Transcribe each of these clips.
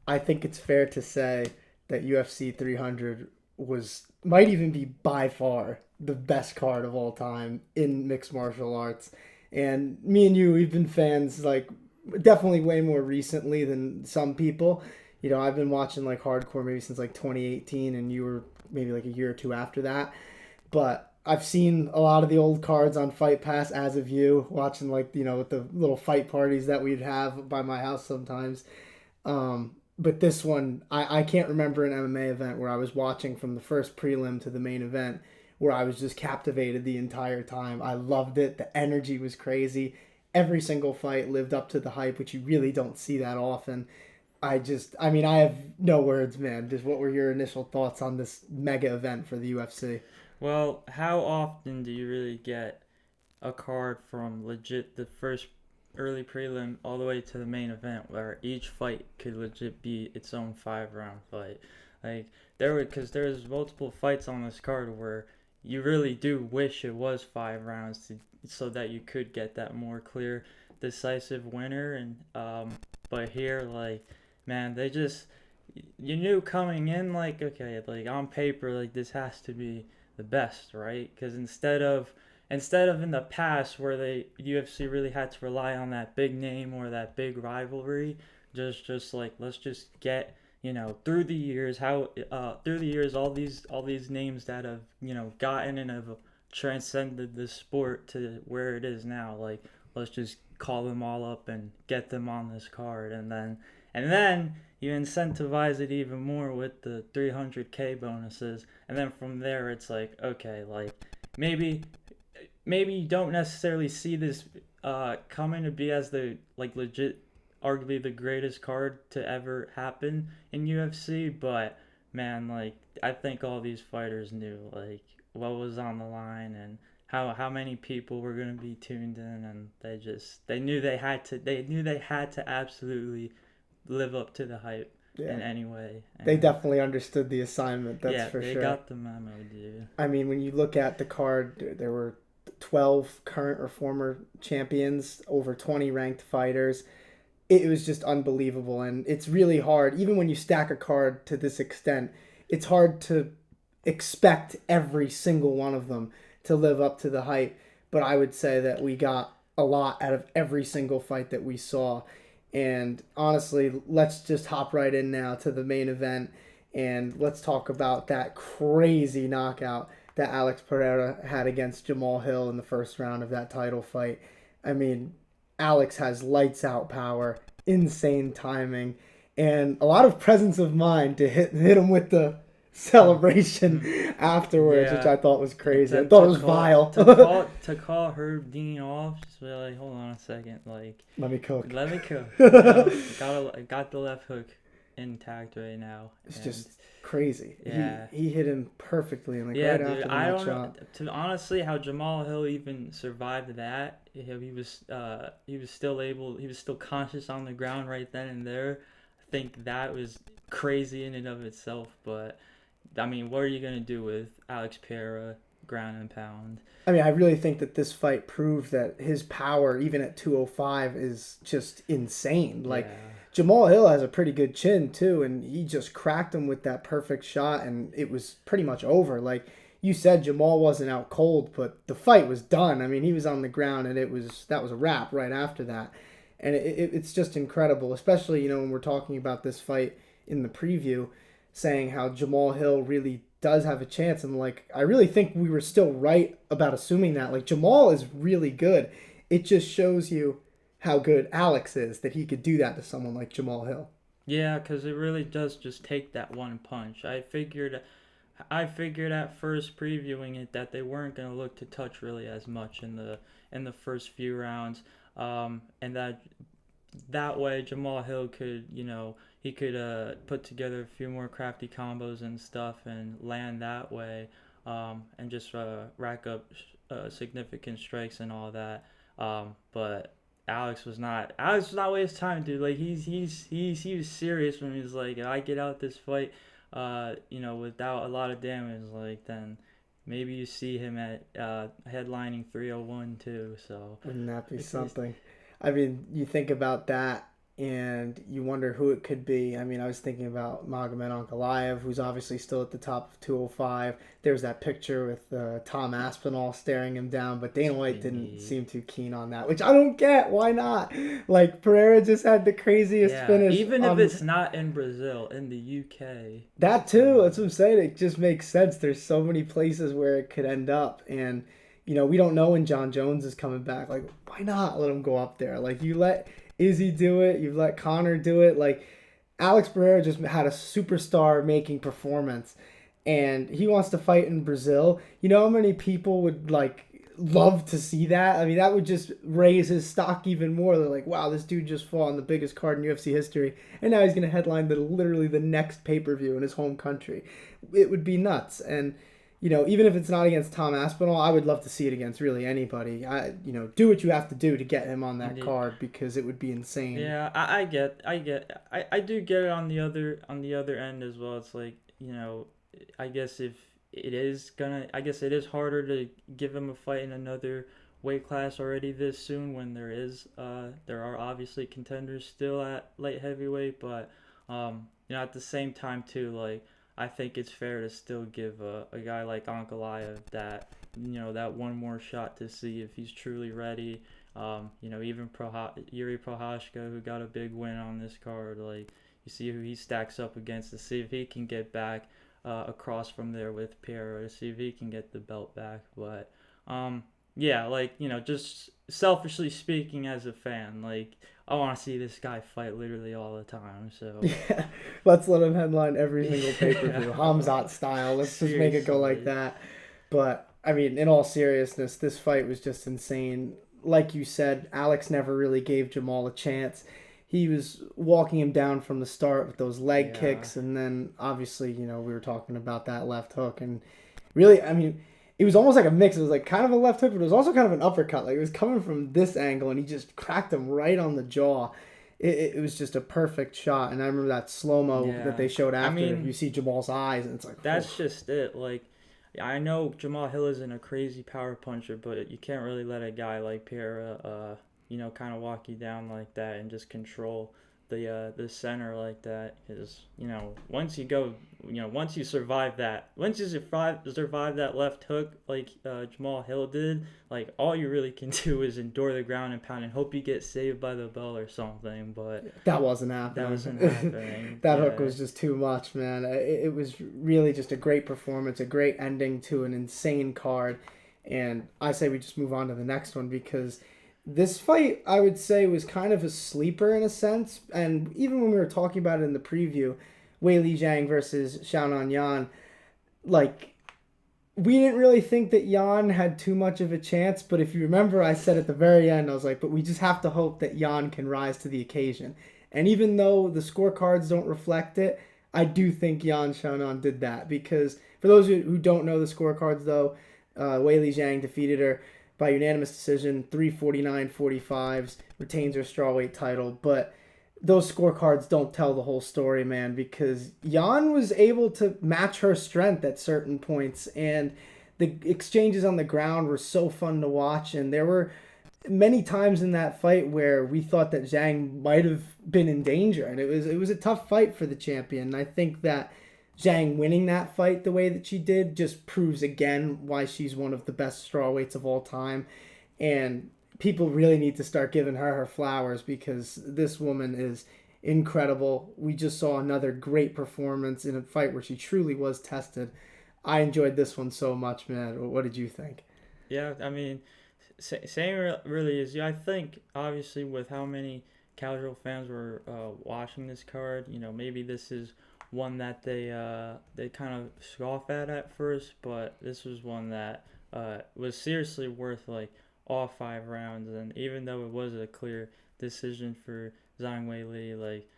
I think it's fair to say that UFC 300 might even be by far the best card of all time in mixed martial arts. And me and you, we've been fans like definitely way more recently than some people. You know, I've been watching like hardcore maybe since like 2018, and you were maybe like a year or two after that. But I've seen a lot of the old cards on Fight Pass as of you, watching like, with the little fight parties that we'd have by my house sometimes. But this one, I can't remember an MMA event where I was watching from the first prelim to the main event where I was just captivated the entire time. I loved it. The energy was crazy. Every single fight lived up to the hype, which you really don't see that often. I have no words, man. Just what were your initial thoughts on this mega event for the UFC? Well, how often do you really get a card from legit the first early prelim all the way to the main event where each fight could legit be its own 5 round fight? Like because there's multiple fights on this card where you really do wish it was 5 rounds so that you could get that more clear, decisive winner. And but here, like, man, they just you knew coming in, like, okay, like on paper, like this has to be the best, right? Because instead of in the past where the UFC really had to rely on that big name or that big rivalry, just like let's just get through the years all these names that have gotten and have transcended the sport to where it is now. Like, let's just call them all up and get them on this card, and then you incentivize it even more with the 300K bonuses, and then from there it's like, okay, like maybe maybe you don't necessarily see this coming to be as the like legit, arguably the greatest card to ever happen in UFC, but man, like I think all these fighters knew like what was on the line and how many people were gonna be tuned in, and they knew they had to absolutely live up to the hype Yeah, in any way. they And definitely understood the assignment, that's yeah, for they sure. got the memo, dude. I mean, when you look at the card, there were 12 current or former champions, over 20 ranked fighters. It was just unbelievable. And it's really hard, even when you stack a card to this extent, it's hard to expect every single one of them to live up to the hype. But I would say that we got a lot out of every single fight that we saw. And honestly, let's just hop right in now to the main event and let's talk about that crazy knockout that Alex Pereira had against Jamal Hill in the first round of that title fight. I mean, Alex has lights out power, insane timing, and a lot of presence of mind to hit him with the celebration afterwards, which Yeah, I thought was crazy. I to thought it to was call vile. to call to call Herb Dean off. Just be like, hold on a second, like Let me cook. let me cook. Got the left hook intact right now, It's and just crazy. He yeah, he hit him perfectly, and like yeah, right dude. after the I next don't know shot. to honestly how Jamal Hill even survived that. He was still conscious on the ground right then and there. I think that was crazy in and of itself, but I mean, what are you gonna do with Alex Pereira, ground and pound? I mean, I really think that this fight proved that his power, even at 205, is just insane. Like, Yeah, Jamal Hill has a pretty good chin, too, and he just cracked him with that perfect shot, and it was pretty much over. Like, you said Jamal wasn't out cold, but the fight was done. I mean, he was on the ground, and that was a wrap right after that. And it's just incredible, especially, when we're talking about this fight in the preview, saying how Jamal Hill really does have a chance. And like, I really think we were still right about assuming that. Like, Jamal is really good. It just shows you how good Alex is that he could do that to someone like Jamal Hill. yeah, because it really does just take that one punch. I figured at first previewing it that they weren't gonna look to touch really as much in the first few rounds, and that way Jamal Hill could, he could put together a few more crafty combos and stuff and land that way, and just rack up significant strikes and all that. But Alex was not wasting time, dude. Like he was serious when he was like, if I get out this fight, without a lot of damage, like then maybe you see him at headlining 301 too. So Wouldn't that be it's something? I mean, you think about that. and you wonder who it could be. I mean, I was thinking about Magomed Ankalaev, who's obviously still at the top of 205. There's that picture with Tom Aspinall staring him down, but Dana White didn't seem too keen on that, which I don't get. Why not? Like, Pereira just had the craziest finish. Even if it's not in Brazil, in the UK. That too, that's what I'm saying. It just makes sense. There's so many places where it could end up, and we don't know when John Jones is coming back. Like, why not let him go up there? Like, you let Izzy do it, you let Conor do it. Like, Alex Pereira just had a superstar making performance, and he wants to fight in Brazil. You know how many people would love to see that? I mean, that would just raise his stock even more. They're like, wow, this dude just fought on the biggest card in UFC history, and now he's going to headline literally the next pay-per-view in his home country. It would be nuts. And even if it's not against Tom Aspinall, I would love to see it against really anybody. Do what you have to do to get him on that card, because it would be insane. Yeah, I do get it on the other end as well. It's like, I guess it is harder to give him a fight in another weight class already this soon, when there are obviously contenders still at light heavyweight, but at the same time too, like, I think it's fair to still give a guy like Ankalaev that one more shot to see if he's truly ready. Even Yuri Prochazka, who got a big win on this card, like, you see who he stacks up against to see if he can get back across from there with Pereira, to see if he can get the belt back. But just selfishly speaking, as a fan, like, I want to see this guy fight literally all the time. So yeah, let's let him headline every single pay-per-view, Hamzat style. Let's just make it go like that. But I mean, in all seriousness, this fight was just insane. Like you said, Alex never really gave Jamal a chance. He was walking him down from the start with those leg kicks, and then obviously, we were talking about that left hook, and really, I mean, it was almost like a mix. It was like kind of a left hook, but it was also kind of an uppercut. Like, it was coming from this angle, and he just cracked him right on the jaw. It was just a perfect shot. And I remember that slow-mo that they showed after. You see Jamal's eyes, and it's like... That's just it. Like, I know Jamal Hill isn't a crazy power puncher, but you can't really let a guy like Pereira, kind of walk you down like that and just control the center like that. Because once you survive that left hook like Jamal Hill did, like, all you really can do is endure the ground and pound and hope you get saved by the bell or something. But that wasn't happening. That hook was just too much, man. It was really just a great performance, a great ending to an insane card. And I say we just move on to the next one, because this fight, I would say, was kind of a sleeper in a sense. And even when we were talking about it in the preview, Weili Zhang versus Xiaonan Yan, like, we didn't really think that Yan had too much of a chance. But if you remember, I said at the very end, I was like, but we just have to hope that Yan can rise to the occasion. And even though the scorecards don't reflect it, I do think Yan Xiaonan did that. Because for those who don't know the scorecards, though, Weili Zhang defeated her by unanimous decision, 349-45s, retains her strawweight title. But those scorecards don't tell the whole story, man, because Yan was able to match her strength at certain points, and the exchanges on the ground were so fun to watch. And there were many times in that fight where we thought that Zhang might have been in danger, and it was a tough fight for the champion. And I think that Zhang winning that fight the way that she did just proves again why she's one of the best strawweights of all time. And people really need to start giving her flowers, because this woman is incredible. We just saw another great performance in a fight where she truly was tested. I enjoyed this one so much, man. What did you think? Yeah, I mean, same really is. Yeah, I think obviously with how many casual fans were watching this card, maybe this is one that they kind of scoff at first, but this was one that was seriously worth, like, all 5 rounds. And even though it was a clear decision for Zhang Weili, like,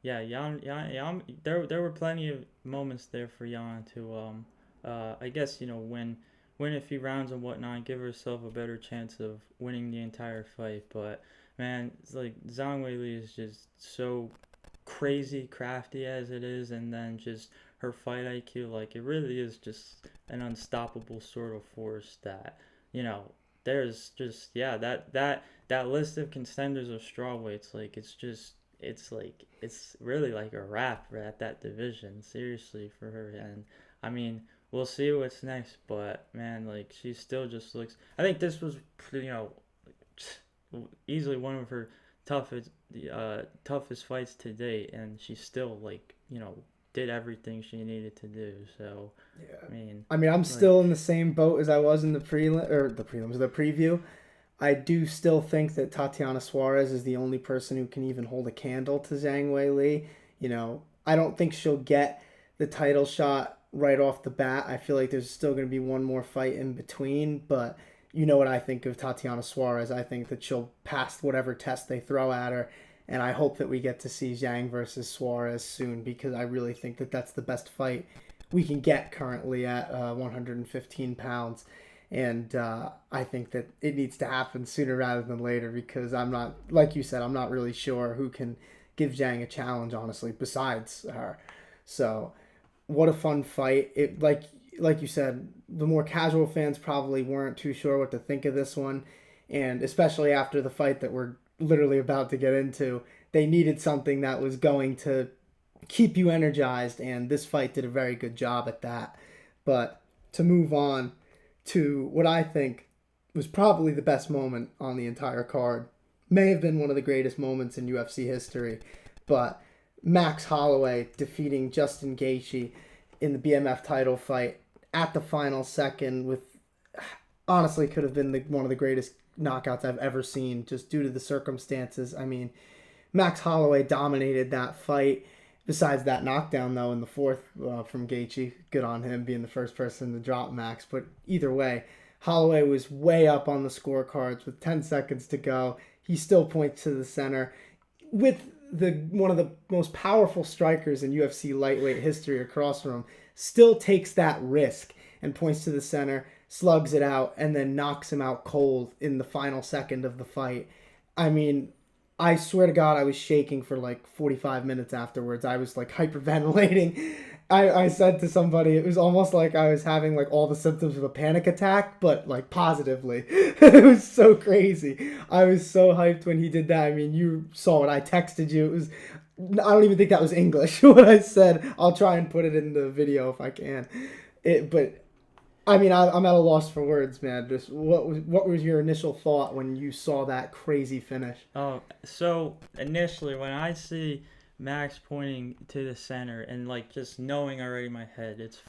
Yan, there were plenty of moments there for Yan to I guess, win a few rounds and whatnot, give herself a better chance of winning the entire fight. But man, it's like Zhang Weili is just so crazy crafty as it is, and then just her fight IQ, like, it really is just an unstoppable sort of force that there's just that list of contenders of strawweights, like it's really like a wrap at that division, seriously, for her. And I mean, we'll see what's next, but man, like she still just looks. I think this was easily one of her toughest fights to date, and she still like did everything she needed to do. So Yeah. I mean, I'm like, still in the same boat as I was in the the preview. I do still think that Tatiana Suarez is the only person who can even hold a candle to Zhang Weili. I don't think she'll get the title shot right off the bat. I feel like there's still going to be one more fight in between, but you know what I think of Tatiana Suarez. I think that she'll pass whatever test they throw at her, and I hope that we get to see Zhang versus Suarez soon, because I really think that that's the best fight we can get currently at 115 pounds. And I think that it needs to happen sooner rather than later, because I'm not, like you said, I'm not really sure who can give Zhang a challenge, honestly, besides her. So, what a fun fight. It like you said, the more casual fans probably weren't too sure what to think of this one, and especially after the fight that we're literally about to get into, they needed something that was going to keep you energized, and this fight did a very good job at that. But to move on to what I think was probably the best moment on the entire card, may have been one of the greatest moments in UFC history, but Max Holloway defeating Justin Gaethje in the BMF title fight at the final second, with honestly could have been one of the greatest knockouts I've ever seen, just due to the circumstances. I mean, Max Holloway dominated that fight. Besides that knockdown, though, in the fourth from Gaethje, good on him being the first person to drop Max. But either way, Holloway was way up on the scorecards with 10 seconds to go. He still points to the center with one of the most powerful strikers in UFC lightweight history across from him. Still takes that risk and points to the center, slugs it out, and then knocks him out cold in the final second of the fight. I mean, I swear to God, I was shaking for like 45 minutes afterwards. I was like hyperventilating. I said to somebody, it was almost like I was having like all the symptoms of a panic attack, but like positively. It was so crazy. I was so hyped when he did that. I mean, you saw what I texted you. I don't even think that was English, what I said. I'll try and put it in the video if I can. But I mean, I'm at a loss for words, man. Just what was your initial thought when you saw that crazy finish? Oh, so initially when I see Max pointing to the center and like just knowing already in my head it's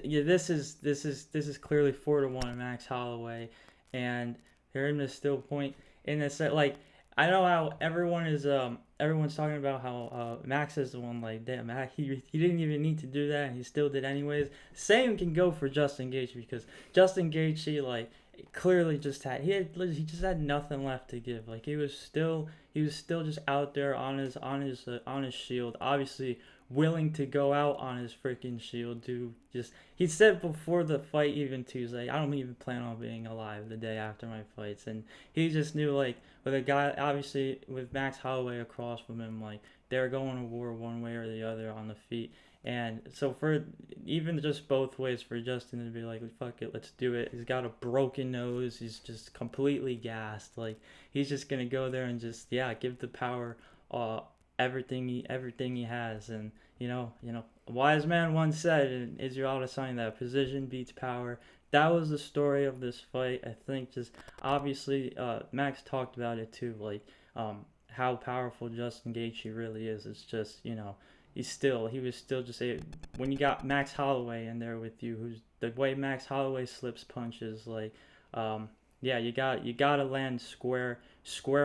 this is clearly 4-1 Max Holloway, and hear him to still point in this like I know how everyone's talking about how Max is the one, like, damn, Max, he didn't even need to do that and he still did anyways. Same can go for Justin Gaethje, because Justin Gaethje, like, clearly he just had nothing left to give. Like, he was still just out there on his shield, obviously willing to go out on his freaking shield. He said before the fight even too, he's like, I don't even plan on being alive the day after my fights. And he just knew, like, with a guy, obviously with Max Holloway across from him, like, they're going to war one way or the other on the feet. And so for even just both ways, for Justin to be like, fuck it, let's do it. He's got a broken nose. He's just completely gassed. Like, he's just going to go there and just, give the power everything he has. And, a wise man once said in Israel Adesanya that precision beats power. That was the story of this fight. I think just obviously Max talked about it too, like how powerful Justin Gaethje really is. It's just, he was still just when you got Max Holloway in there with you, who's the way Max Holloway slips punches, like you got to land square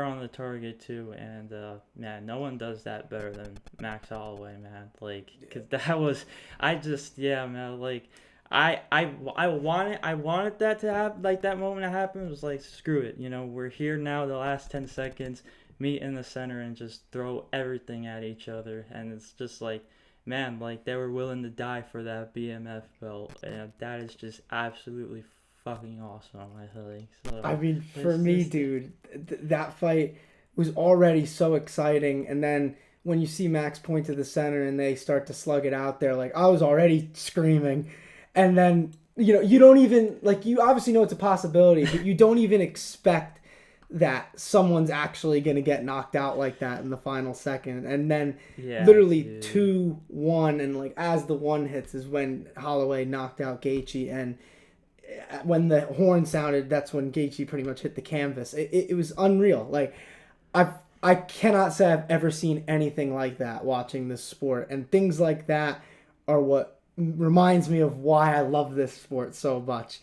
on the target too. And man, no one does that better than Max Holloway, man. Like, cause that was, man, like I wanted that to happen, like that moment to happen. It was like, screw it, we're here now, the last 10 seconds, meet in the center and just throw everything at each other. And it's just like, man, like, they were willing to die for that BMF belt, and that is just absolutely fucking awesome, I think. So, I mean, for me, dude, that fight was already so exciting, and then when you see Max point to the center and they start to slug it out there, like, I was already screaming, and then you don't even, like, you obviously know it's a possibility, but you don't even expect that someone's actually going to get knocked out like that in the final second. And then Yeah, literally dude. 2-1, and like as the one hits is when Holloway knocked out Gaethje, and when the horn sounded, that's when Gaethje pretty much hit the canvas. It was unreal. Like, I cannot say I've ever seen anything like that watching this sport, and things like that are what reminds me of why I love this sport so much.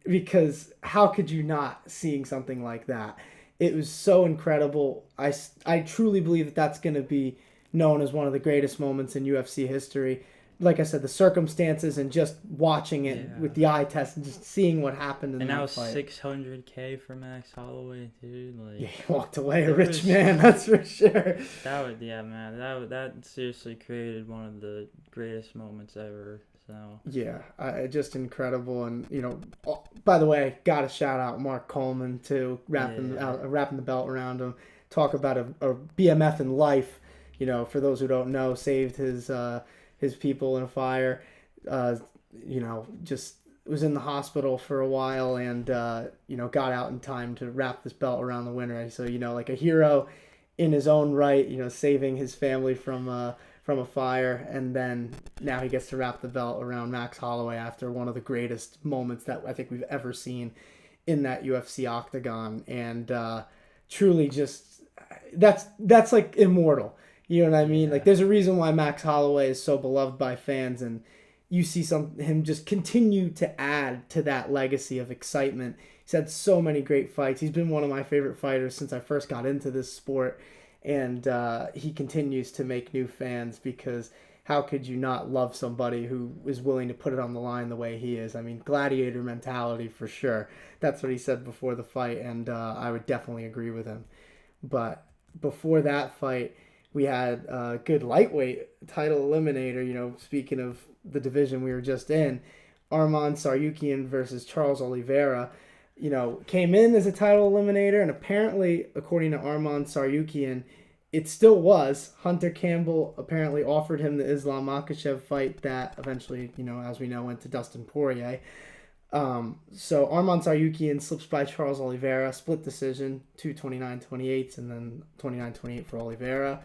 Because how could you not seeing something like that? It was so incredible. I truly believe that that's going to be known as one of the greatest moments in UFC history. Like I said, the circumstances and just watching it with the eye test and just seeing what happened in and that fight. fight. And now $600K for Max Holloway, dude. Like, Yeah, he walked away a rich man, that's for sure. Man. That seriously created one of the greatest moments ever. So yeah, just incredible. And by the way, got to shout out Mark Coleman too, wrapping the belt around him. Talk about a BMF in life. For those who don't know, saved his people in a fire. Just was in the hospital for a while, and got out in time to wrap this belt around the winner. So like a hero in his own right. Saving his family from a fire, and then now he gets to wrap the belt around Max Holloway after one of the greatest moments that I think we've ever seen in that UFC octagon. And truly, just that's like immortal. You know what I mean? Like, there's a reason why Max Holloway is so beloved by fans, and you see him just continue to add to that legacy of excitement. He's had so many great fights. He's been one of my favorite fighters since I first got into this sport. And he continues to make new fans, because how could you not love somebody who is willing to put it on the line the way he is? I mean, gladiator mentality for sure. That's what he said before the fight, and I would definitely agree with him. But before that fight, we had a good lightweight title eliminator. Speaking of the division we were just in, Arman Tsarukyan versus Charles Oliveira. Came in as a title eliminator, and apparently, according to Arman Tsarukyan, it still was. Hunter Campbell apparently offered him the Islam Makhachev fight that eventually, as we know, went to Dustin Poirier. So Arman Tsarukyan slips by Charles Oliveira, split decision, 229-28, and then 29-28 for Oliveira.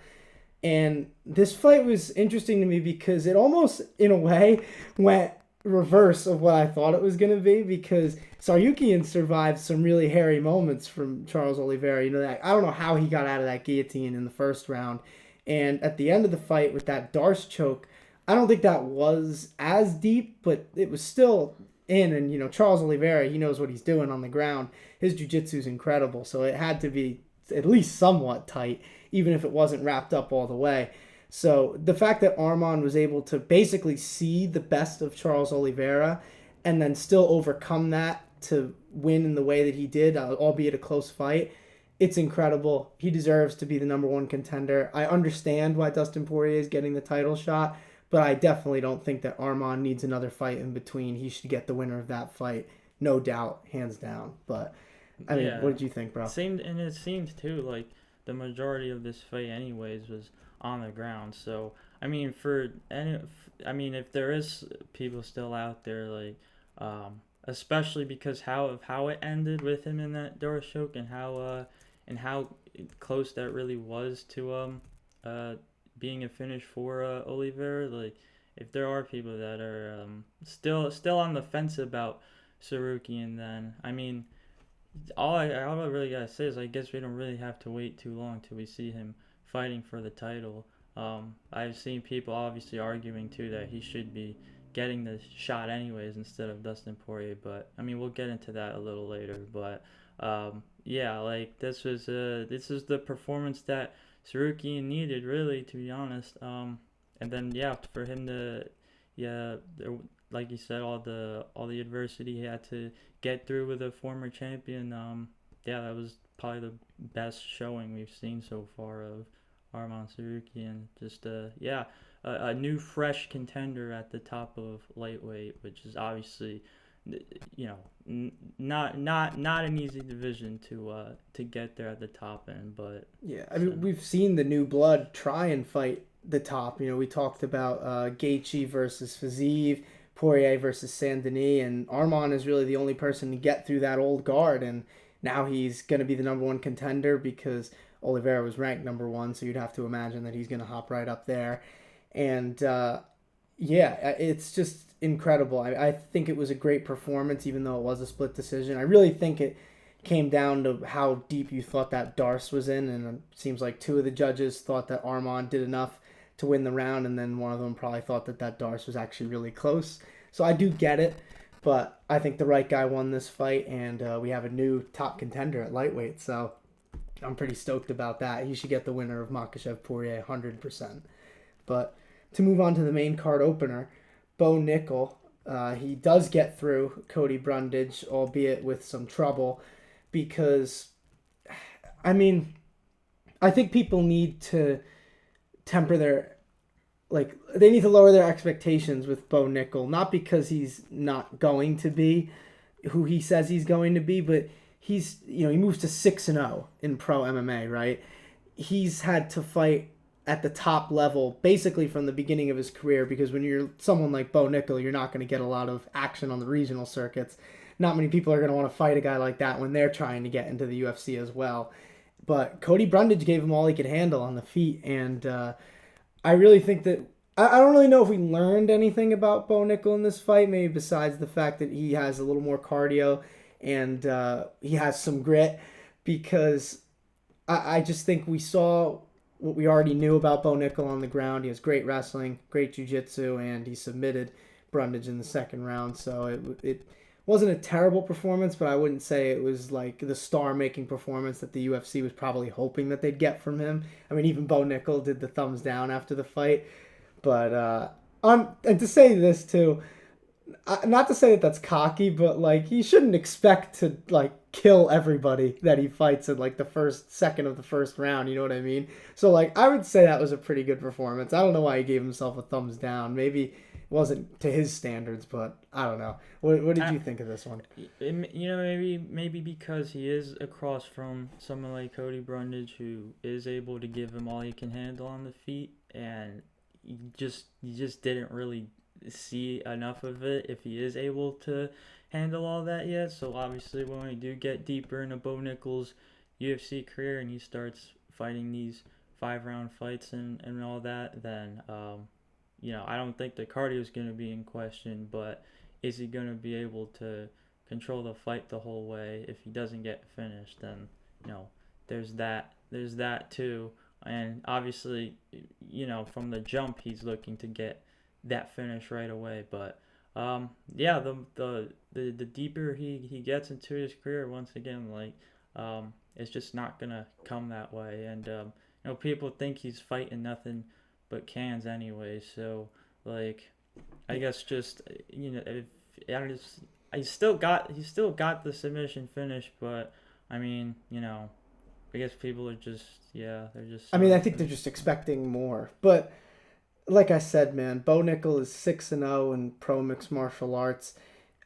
And this fight was interesting to me because it almost, in a way, went reverse of what I thought it was going to be, because Tsarukyan survived some really hairy moments from Charles Oliveira. I don't know how he got out of that guillotine in the first round. And at the end of the fight with that Darce choke, I don't think that was as deep, but it was still in. And, Charles Oliveira, he knows what he's doing on the ground. His jiu-jitsu is incredible. So it had to be at least somewhat tight, even if it wasn't wrapped up all the way. So the fact that Arman was able to basically see the best of Charles Oliveira and then still overcome that to win in the way that he did, albeit a close fight, it's incredible. He deserves to be the number one contender. I understand why Dustin Poirier is getting the title shot, but I definitely don't think that Arman needs another fight in between. He should get the winner of that fight, no doubt, hands down. But, I mean, what did you think, bro? It seemed, too, like the majority of this fight anyways was on the ground. So I mean, if there is people still out there, like especially because how it ended with him in that door choke, and how close that really was to being a finish for Oliveira. Like, if there are people that are still on the fence about Tsarukyan, then I mean, all I really gotta say is I guess we don't really have to wait too long till we see him fighting for the title. I've seen people obviously arguing too that he should be getting the shot anyways instead of Dustin Poirier, but I mean, we'll get into that a little later. But like this was the performance that Tsarukyan needed, really, to be honest. And then for him to like you said, all the adversity he had to get through with a former champion. That was probably the best showing we've seen so far of Arman Tsarukyan. Just a new fresh contender at the top of lightweight, which is obviously not an easy division to get there at the top end. But I mean, we've seen the new blood try and fight the top. We talked about Gaethje versus Fiziev, Poirier versus Saint Denis, and Arman is really the only person to get through that old guard, and now he's going to be the number one contender because Oliveira was ranked number one, so you'd have to imagine that he's going to hop right up there. And yeah, it's just incredible. I think it was a great performance, even though it was a split decision. I really think it came down to how deep you thought that Darce was in, and it seems like two of the judges thought that Arman did enough to win the round, and then one of them probably thought that Darce was actually really close. So I do get it, but I think the right guy won this fight, and we have a new top contender at lightweight, so I'm pretty stoked about that. He should get the winner of Makhachev-Poirier 100%. But to move on to the main card opener, Bo Nickal, he does get through Cody Brundage, albeit with some trouble, because, I mean, I think people need to temper their, they need to lower their expectations with Bo Nickal, not because he's not going to be who he says he's going to be, but he moves to 6-0 in pro MMA, right? He's had to fight at the top level basically from the beginning of his career, because when you're someone like Bo Nickal, you're not going to get a lot of action on the regional circuits. Not many people are going to want to fight a guy like that when they're trying to get into the UFC as well. But Cody Brundage gave him all he could handle on the feet, and I really think that I don't really know if we learned anything about Bo Nickal in this fight, maybe besides the fact that he has a little more cardio and he has some grit, because I just think we saw what we already knew about Bo Nickal on the ground. He has great wrestling, great jiu-jitsu, and he submitted Brundage in the second round. So it wasn't a terrible performance, but I wouldn't say it was like the star-making performance that the UFC was probably hoping that they'd get from him. I mean, even Bo Nickal did the thumbs down after the fight. But and to say this too, not to say that that's cocky, but he shouldn't expect to kill everybody that he fights in the first second of the first round. You know what I mean? So I would say that was a pretty good performance. I don't know why he gave himself a thumbs down. Maybe it wasn't to his standards, but I don't know. What did you think of this one? Maybe because he is across from someone like Cody Brundage, who is able to give him all he can handle on the feet, and you just didn't really see enough of it if he is able to handle all that yet. So obviously when we do get deeper into Bo Nickal's UFC career and he starts fighting these 5-round fights and all that, then I don't think the cardio is going to be in question, but is he going to be able to control the fight the whole way? If he doesn't get finished, then there's that too. And obviously, from the jump, he's looking to get that finish right away. But the deeper he gets into his career, once again, it's just not gonna come that way. And people think he's fighting nothing but cans anyway. So I guess just he still got the submission finish, but I mean, I guess people are just, they're just... I mean, I think they're just expecting more. But, like I said, man, Bo Nickal is 6-0 in pro mixed martial arts.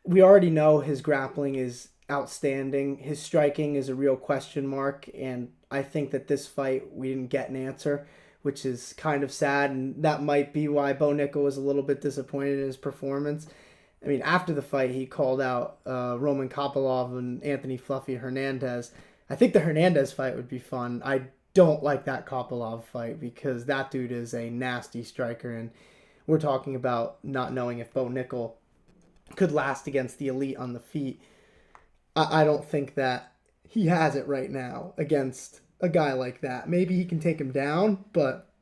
We already know his grappling is outstanding. His striking is a real question mark. And I think that this fight, we didn't get an answer, which is kind of sad. And that might be why Bo Nickal was a little bit disappointed in his performance. I mean, after the fight, he called out Roman Kopylov and Anthony Fluffy Hernandez. I think the Hernandez fight would be fun. I don't like that Kopylov fight because that dude is a nasty striker, and we're talking about not knowing if Bo Nickal could last against the elite on the feet. I don't think that he has it right now against a guy like that. Maybe he can take him down, but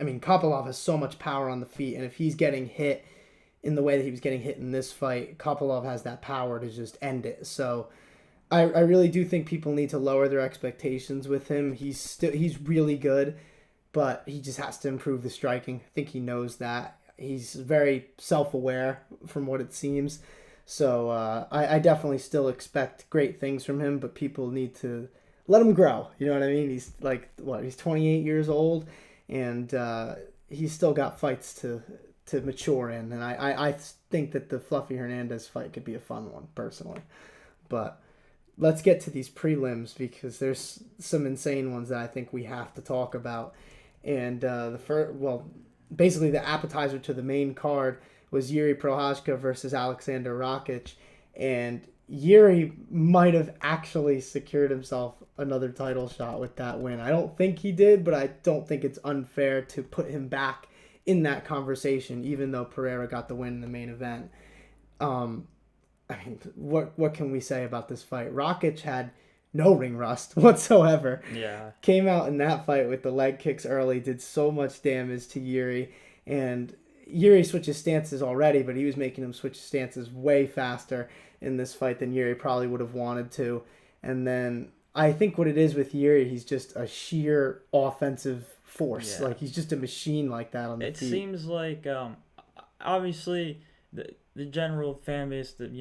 I mean, Kopylov has so much power on the feet, and if he's getting hit in the way that he was getting hit in this fight, Kopylov has that power to just end it. So I really do think people need to lower their expectations with him. He's really good, but he just has to improve the striking. I think he knows that. He's very self-aware from what it seems. So I definitely still expect great things from him, but people need to let him grow. You know what I mean? He's he's 28 years old, and he's still got fights to mature in. And I think that the Fluffy Hernandez fight could be a fun one, personally. But let's get to these prelims because there's some insane ones that I think we have to talk about. And basically the appetizer to the main card was Yuri Prochazka versus Alexander Rakic, and Yuri might have actually secured himself another title shot with that win. I don't think he did, but I don't think it's unfair to put him back in that conversation, even though Pereira got the win in the main event. I mean, what can we say about this fight? Rakic had no ring rust whatsoever. Yeah. Came out in that fight with the leg kicks early, did so much damage to Yuri, and Yuri switches stances already, but he was making him switch stances way faster in this fight than Yuri probably would have wanted to. And then I think what it is with Yuri, he's just a sheer offensive force. Yeah. Like, he's just a machine like that on the It feet. seems like obviously the general fan base that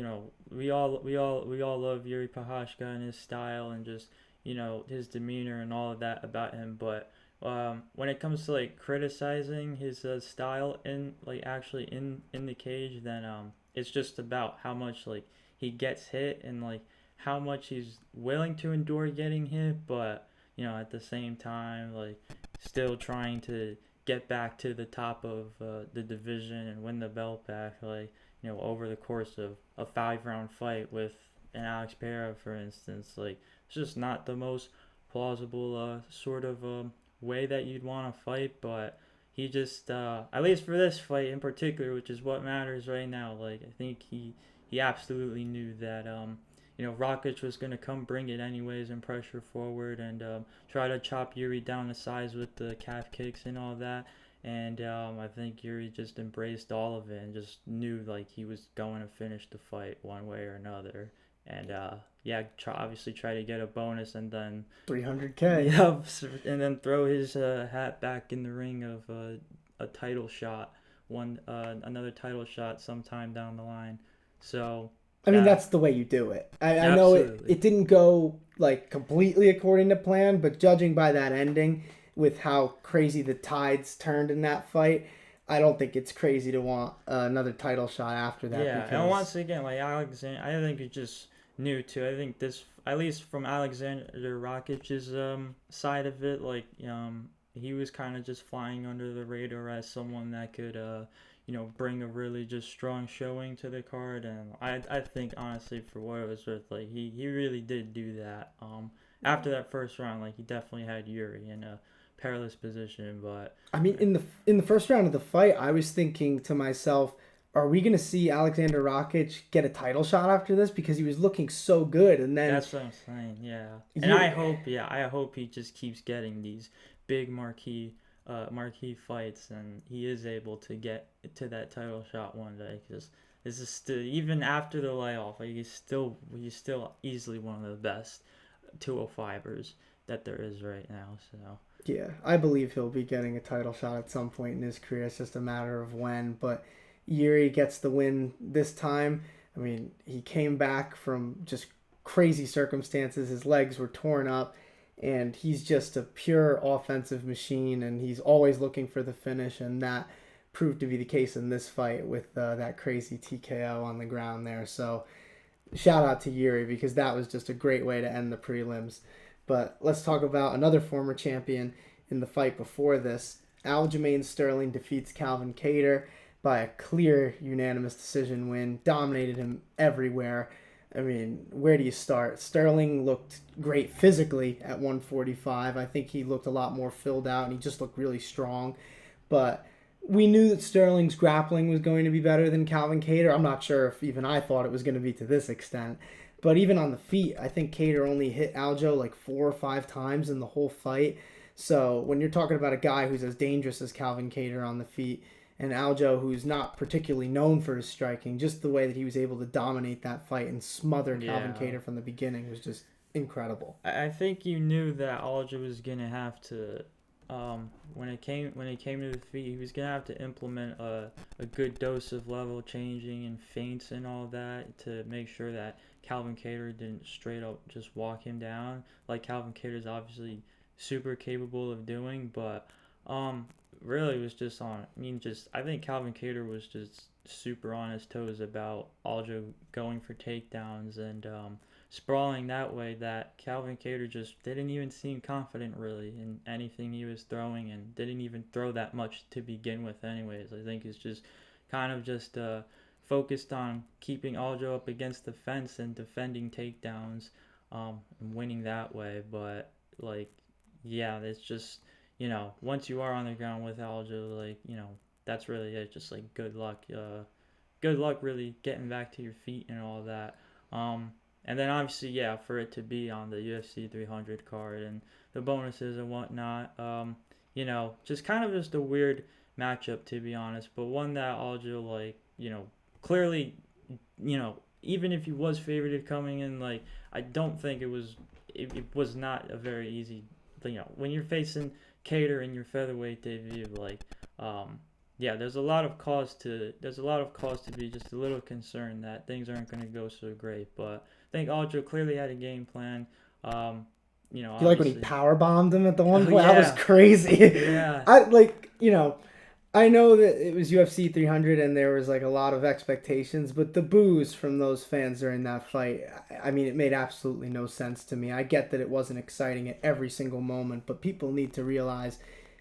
we all love Yuri Prochazka and his style and just his demeanor and all of that about him, but when it comes to like criticizing his style in like actually in the cage, then it's just about how much like he gets hit and like how much he's willing to endure getting hit, but at the same time like still trying to get back to the top of the division and win the belt back, like over the course of a 5-round fight with an Alex Pereira, for instance. Like, it's just not the most plausible sort of way that you'd want to fight, but he just at least for this fight in particular, which is what matters right now, like I think he absolutely knew that Rakic was going to come bring it anyways and pressure forward and try to chop Yuri down to size with the calf kicks and all that. And I think Yuri just embraced all of it and just knew like he was going to finish the fight one way or another. And obviously try to get a bonus and then 300K. Yep, and then throw his hat back in the ring of a title shot, another title shot sometime down the line. So I mean, that's the way you do it. I know it didn't go like completely according to plan, but judging by that ending with how crazy the tides turned in that fight, I don't think it's crazy to want another title shot after that. Yeah, because... and once again, like Alexander, I think it's just new too. I think this, at least from Alexander Rakic's side of it, like he was kind of just flying under the radar as someone that could bring a really just strong showing to the card, and I think honestly for what it was worth, like he really did do that. After that first round, like he definitely had Yuri in a perilous position, but I mean in the first round of the fight, I was thinking to myself, are we going to see Alexander Rakic get a title shot after this, because he was looking so good? And then that's what I'm saying, yeah. And I hope he just keeps getting these big marquee fights, and he is able to get to that title shot one day, because this is still, even after the layoff, like he's still easily one of the best 205ers that there is right now. So yeah, I believe he'll be getting a title shot at some point in his career. It's just a matter of when. But Yuri gets the win this time. I mean, he came back from just crazy circumstances. His legs were torn up, and he's just a pure offensive machine, and he's always looking for the finish, and that proved to be the case in this fight with that crazy TKO on the ground there. So shout out to Yuri, because that was just a great way to end the prelims. But let's talk about another former champion in the fight before this. Aljamain Sterling defeats Calvin Kattar by a clear unanimous decision win. Dominated him everywhere. I mean, where do you start? Sterling looked great physically at 145. I think he looked a lot more filled out, and he just looked really strong. But we knew that Sterling's grappling was going to be better than Calvin Kattar. I'm not sure if even I thought it was going to be to this extent. But even on the feet, I think Kattar only hit Aljo like 4 or 5 times in the whole fight. So when you're talking about a guy who's as dangerous as Calvin Kattar on the feet, and Aljo, who's not particularly known for his striking, just the way that he was able to dominate that fight and smother Calvin Kattar from the beginning was just incredible. I think you knew that Aljo was gonna have to, when it came to the feet, he was gonna have to implement a good dose of level changing and feints and all that to make sure that Calvin Kattar didn't straight up just walk him down, like Calvin Kattar is obviously super capable of doing, but really was just I think Calvin Kattar was just super on his toes about Aljo going for takedowns and sprawling that way, that Calvin Kattar just didn't even seem confident really in anything he was throwing, and didn't even throw that much to begin with anyways. I think it's just kind of just focused on keeping Aljo up against the fence and defending takedowns, and winning that way. But like, yeah, it's just, once you are on the ground with Aljo, like, that's really it. Just like good luck. Good luck really getting back to your feet and all that. And then obviously, yeah, for it to be on the UFC 300 card and the bonuses and whatnot, just kind of just a weird matchup, to be honest, but one that Aljo, like, clearly, even if he was favored coming in, like, I don't think it was not a very easy, when you're facing Kattar in your featherweight debut, like, yeah, there's a lot of cause to be just a little concerned that things aren't going to go so great, but I think Aljo clearly had a game plan. You like when he power bombed him at the one point? Yeah. That was crazy. Yeah. I know that it was UFC 300 and there was like a lot of expectations, but the boos from those fans during that fight, I mean, it made absolutely no sense to me. I get that it wasn't exciting at every single moment, but people need to realize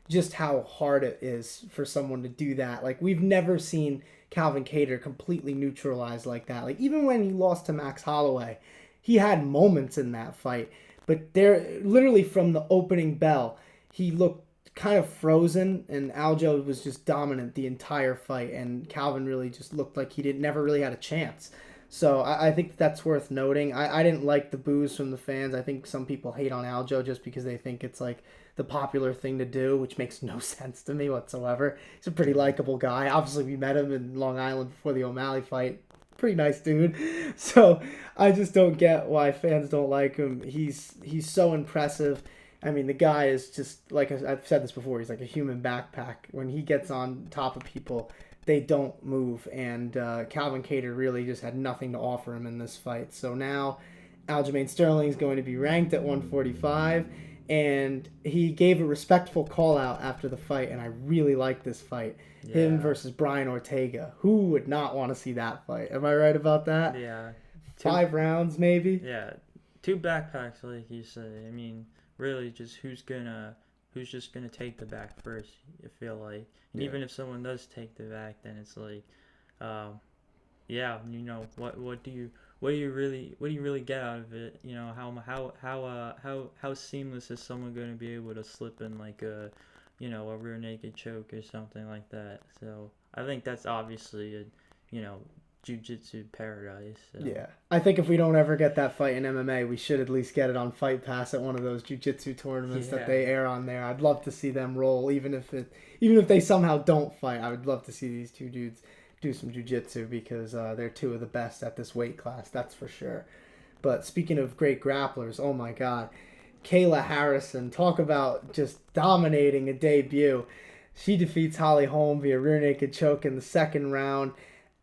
just how hard it is for someone to do that. Like, we've never seen Calvin Kattar completely neutralized like that. Like, even when he lost to Max Holloway, he had moments in that fight, but there, literally from the opening bell, he looked kind of frozen, and Aljo was just dominant the entire fight, and Calvin really just looked like he never really had a chance. So I think that's worth noting. I didn't like the boos from the fans. I think some people hate on Aljo just because they think it's like the popular thing to do, which makes no sense to me whatsoever. He's a pretty likable guy. Obviously, we met him in Long Island before the O'Malley fight. Pretty nice dude. So I just don't get why fans don't like him. He's so impressive. I mean, the guy is just, like I've said this before, he's like a human backpack. When he gets on top of people, they don't move. And Calvin Kattar really just had nothing to offer him in this fight. So now Aljamain Sterling is going to be ranked at 145. And he gave a respectful call out after the fight, and I really like this fight. Yeah. Him versus Brian Ortega. Who would not want to see that fight? Am I right about that? Yeah. 5 rounds, maybe? Yeah. 2 backpacks, like you say. I mean, really just who's just gonna take the back first, I feel like. And even if someone does take the back, then it's like, what do you really get out of it? How seamless is someone going to be able to slip in like a rear naked choke or something like that? So I think that's obviously a jiu-jitsu paradise. So. Yeah, I think if we don't ever get that fight in MMA, we should at least get it on Fight Pass at one of those jiu-jitsu tournaments that they air on there. I'd love to see them roll, even if they somehow don't fight. I would love to see these two dudes do some jiu-jitsu because they're two of the best at this weight class, that's for sure. But speaking of great grapplers, oh my God, Kayla Harrison, talk about just dominating a debut. She defeats Holly Holm via rear naked choke in the second round.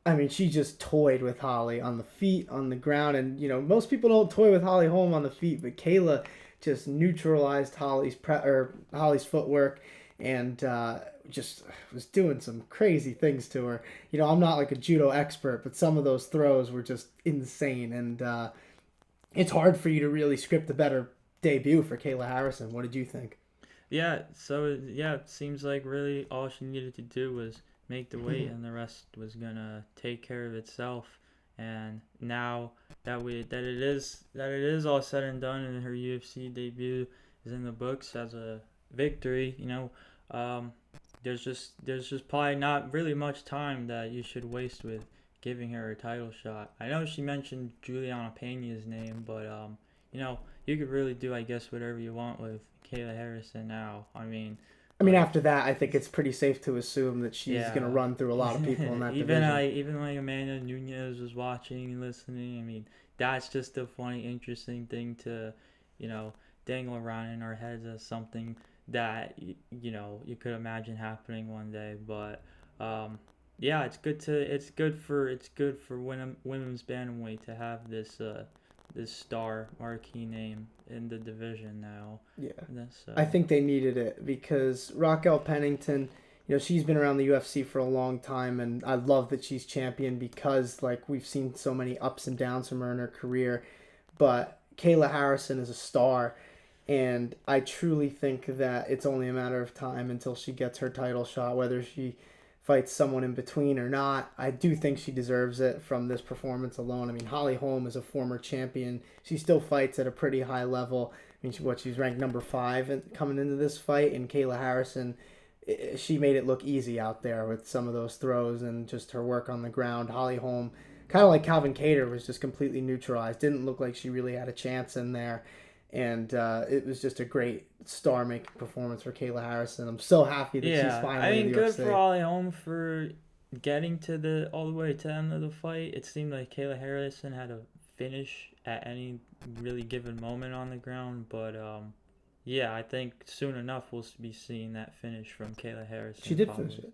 I mean, she just toyed with Holly on the feet, on the ground, and most people don't toy with Holly Holm on the feet, but Kayla just neutralized Holly's footwork and just was doing some crazy things to her. I'm not like a judo expert, but some of those throws were just insane, and it's hard for you to really script a better debut for Kayla Harrison. What did you think? Yeah, so it seems like really all she needed to do was make the weight, and the rest was gonna take care of itself. And now that it is all said and done, and her UFC debut is in the books as a victory, there's just probably not really much time that you should waste with giving her a title shot. I know she mentioned Juliana Pena's name, but you could really do, I guess, whatever you want with Kayla Harrison now. I mean, after that, I think it's pretty safe to assume that she's going to run through a lot of people in that division. Even like Amanda Nunes was watching and listening. I mean, that's just a funny, interesting thing to, dangle around in our heads as something that, you could imagine happening one day. But, it's good for women's bantamweight to have this star marquee name in the division now. Yeah. I think they needed it because Raquel Pennington, she's been around the UFC for a long time, and I love that she's champion because we've seen so many ups and downs from her in her career. But Kayla Harrison is a star, and I truly think that it's only a matter of time until she gets her title shot, whether she fights someone in between or not. I do think she deserves it from this performance alone. I mean, Holly Holm is a former champion. She still fights at a pretty high level. I mean, she's ranked number 5 coming into this fight, and Kayla Harrison, she made it look easy out there with some of those throws and just her work on the ground. Holly Holm, kind of like Calvin Kattar, was just completely neutralized. Didn't look like she really had a chance in there. And it was just a great star-making performance for Kayla Harrison. I'm so happy that she's finally in the good UFC. for Holly Holm for getting all the way to the end of the fight. It seemed like Kayla Harrison had a finish at any really given moment on the ground, but I think soon enough we'll be seeing that finish from Kayla Harrison. She did finish it.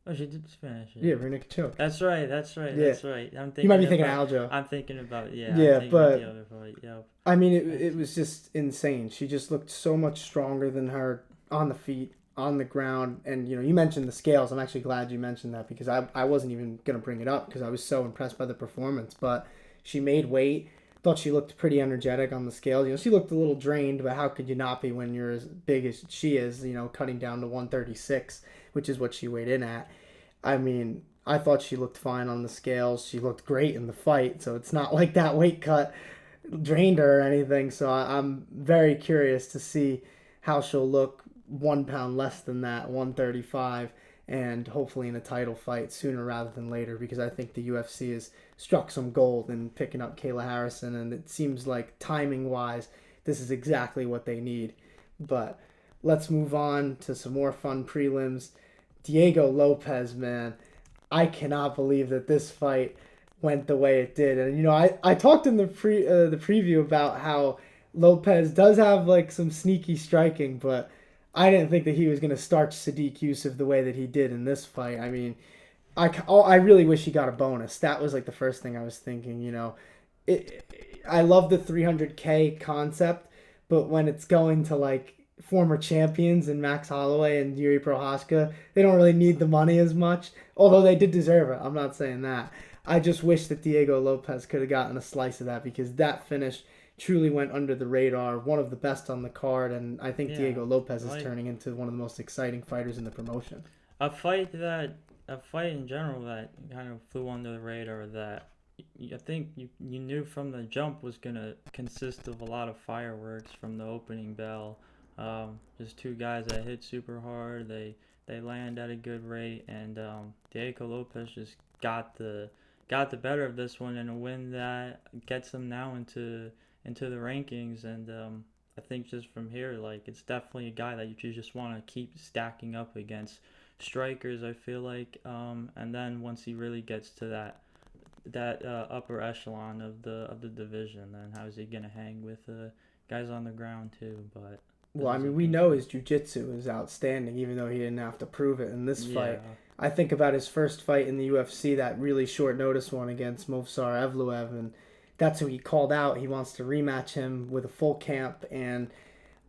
Oh, she did finish it. Yeah, rear naked choke. That's right. Yeah. That's right. You might be thinking of Aljo. I'm thinking about Yeah, I'm thinking but about the other fight. Yeah. I mean, it was just insane. She just looked so much stronger than her on the feet, on the ground. And, you mentioned the scales. I'm actually glad you mentioned that because I wasn't even going to bring it up because I was so impressed by the performance. But she made weight. Thought she looked pretty energetic on the scales. She looked a little drained, but how could you not be when you're as big as she is, cutting down to 136, which is what she weighed in at. I mean, I thought she looked fine on the scales. She looked great in the fight, so it's not like that weight cut drained her or anything. So I'm very curious to see how she'll look 1 pound less than that, 135, and hopefully in a title fight sooner rather than later, because I think the UFC has struck some gold in picking up Kayla Harrison, and it seems like timing-wise, this is exactly what they need. But let's move on to some more fun prelims. Diego Lopes, man, I cannot believe that this fight went the way it did. And I talked in the preview about how Lopes does have like some sneaky striking, but I didn't think that he was going to starch Sadiq Yusuff the way that he did in this fight. I mean, I really wish he got a bonus. That was like the first thing I was thinking. I love the 300K concept, but when it's going to like former champions and Max Holloway and Yuri Prochazka, they don't really need the money as much, although they did deserve it. I'm not saying that. I just wish that Diego Lopes could have gotten a slice of that because that finish truly went under the radar, one of the best on the card, and I think Diego Lopes is turning into one of the most exciting fighters in the promotion. A fight in general that kind of flew under the radar that I think you knew from the jump was going to consist of a lot of fireworks from the opening bell. Just two guys that hit super hard. They land at a good rate, and Diego Lopes just got the better of this one in a win that gets him now into the rankings. And I think just from here, like, it's definitely a guy that you just want to keep stacking up against strikers, I feel like. And then once he really gets to that upper echelon of the division, then how's he gonna hang with guys on the ground too? But well, I mean, we know his jiu-jitsu is outstanding, even though he didn't have to prove it in this fight. I think about his first fight in the UFC, that really short notice one against Movsar Evloev, and that's who he called out. He wants to rematch him with a full camp, and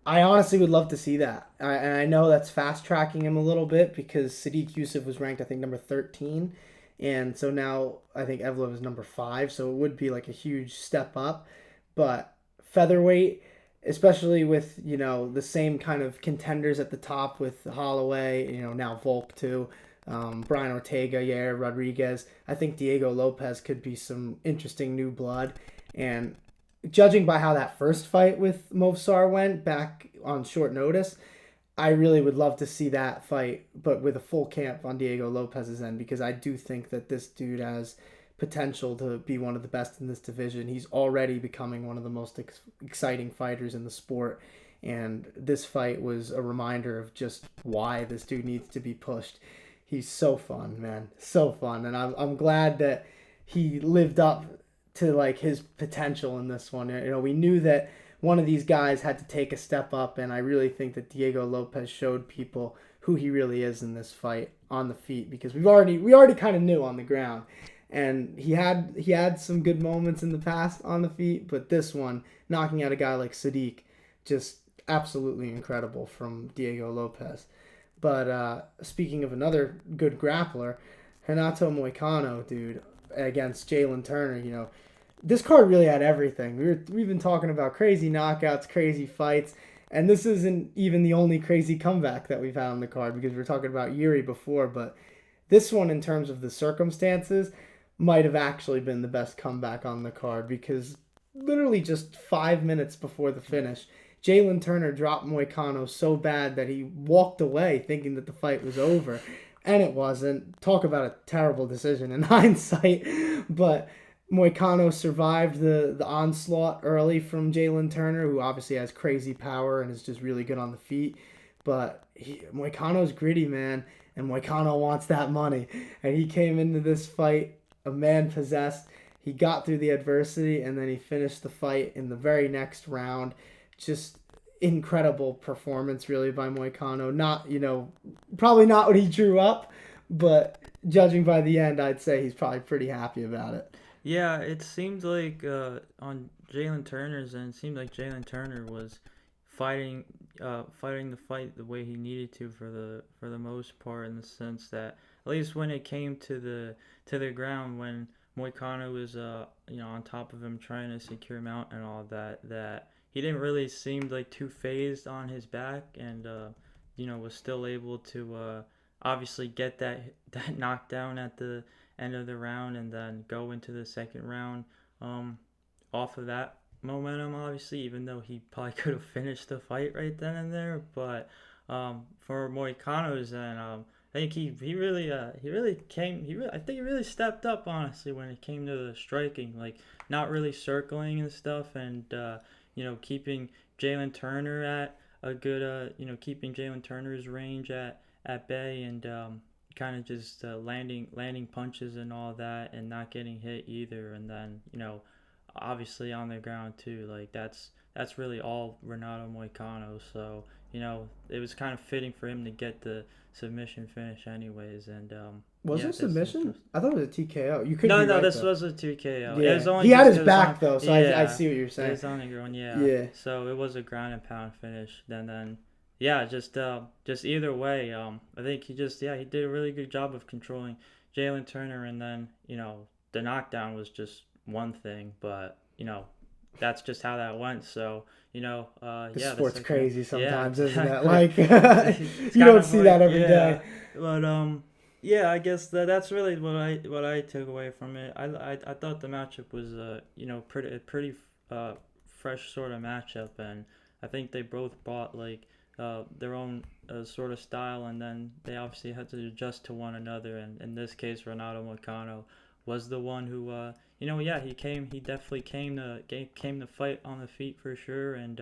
I honestly would love to see that. And I know that's fast-tracking him a little bit because Sadiq Yusuff was ranked, I think, number 13, and so now I think Evloev is number 5, so it would be like a huge step up. But featherweight, especially with, the same kind of contenders at the top with Holloway, now Volk too, Brian Ortega, Yair Rodriguez. I think Diego Lopes could be some interesting new blood. And judging by how that first fight with Movsar went back on short notice, I really would love to see that fight, but with a full camp on Diego Lopes' end, because I do think that this dude has potential to be one of the best in this division. He's already becoming one of the most exciting fighters in the sport, and this fight was a reminder of just why this dude needs to be pushed. He's so fun, man, so fun, and I'm glad that he lived up to like his potential in this one. We knew that one of these guys had to take a step up, and I really think that Diego Lopes showed people who he really is in this fight on the feet, because we already kind of knew on the ground. And he had some good moments in the past on the feet, but this one, knocking out a guy like Sadiq, just absolutely incredible from Diego Lopes. But speaking of another good grappler, Renato Moicano, dude, against Jalen Turner, this card really had everything. We've been talking about crazy knockouts, crazy fights, and this isn't even the only crazy comeback that we've had on the card, because we were talking about Yuri before, but This one, in terms of the circumstances, might have actually been the best comeback on the card, because literally just 5 minutes before the finish, Jalen Turner dropped Moicano so bad that he walked away thinking that the fight was over. And it wasn't. Talk about a terrible decision in hindsight. But Moicano survived the onslaught early from Jalen Turner, who obviously has crazy power and is just really good on the feet. But Moicano's gritty, man, and Moicano wants that money. And he came into this fight a man possessed. He got through the adversity, and then he finished the fight in the very next round. Just incredible performance, really, by Moicano. Not, probably not what he drew up, but judging by the end, I'd say he's probably pretty happy about it. Yeah, it seemed like on Jalen Turner's end, it seemed like Jalen Turner was fighting the fight the way he needed to for the most part, in the sense that at least when it came to the ground, when Moicano was on top of him trying to secure him out and all that he didn't really seem like too phased on his back, and was still able to obviously get that knockdown at the end of the round, and then go into the second round off of that momentum, obviously, even though he probably could have finished the fight right then and there. But for Moicano's end, I think he really stepped up, honestly, when it came to the striking, like not really circling and stuff, and keeping Jalen Turner at a good keeping Jalen Turner's range at bay, and kind of just landing punches and all that, and not getting hit either. And then obviously on the ground too, like that's really all Renato Moicano. So it was kind of fitting for him to get the submission finish anyways. And was it a submission? I thought it was a TKO. You could no, this though. was a TKO. Yeah. It was only he had his back though, so yeah, I see what you're saying. It was on the ground, yeah. Yeah. So it was a ground and pound finish. Then yeah, just either way, I think he did a really good job of controlling Jalen Turner, and then the knockdown was just one thing, but that's just how that went. So sport's crazy sometimes, isn't it? Like you don't see that every day. But I guess that's really what I took away from it. I thought the matchup was pretty fresh sort of matchup, and I think they both brought like their own sort of style, and then they obviously had to adjust to one another. And in this case, Renato Moicano was the one who he definitely came to fight on the feet for sure, and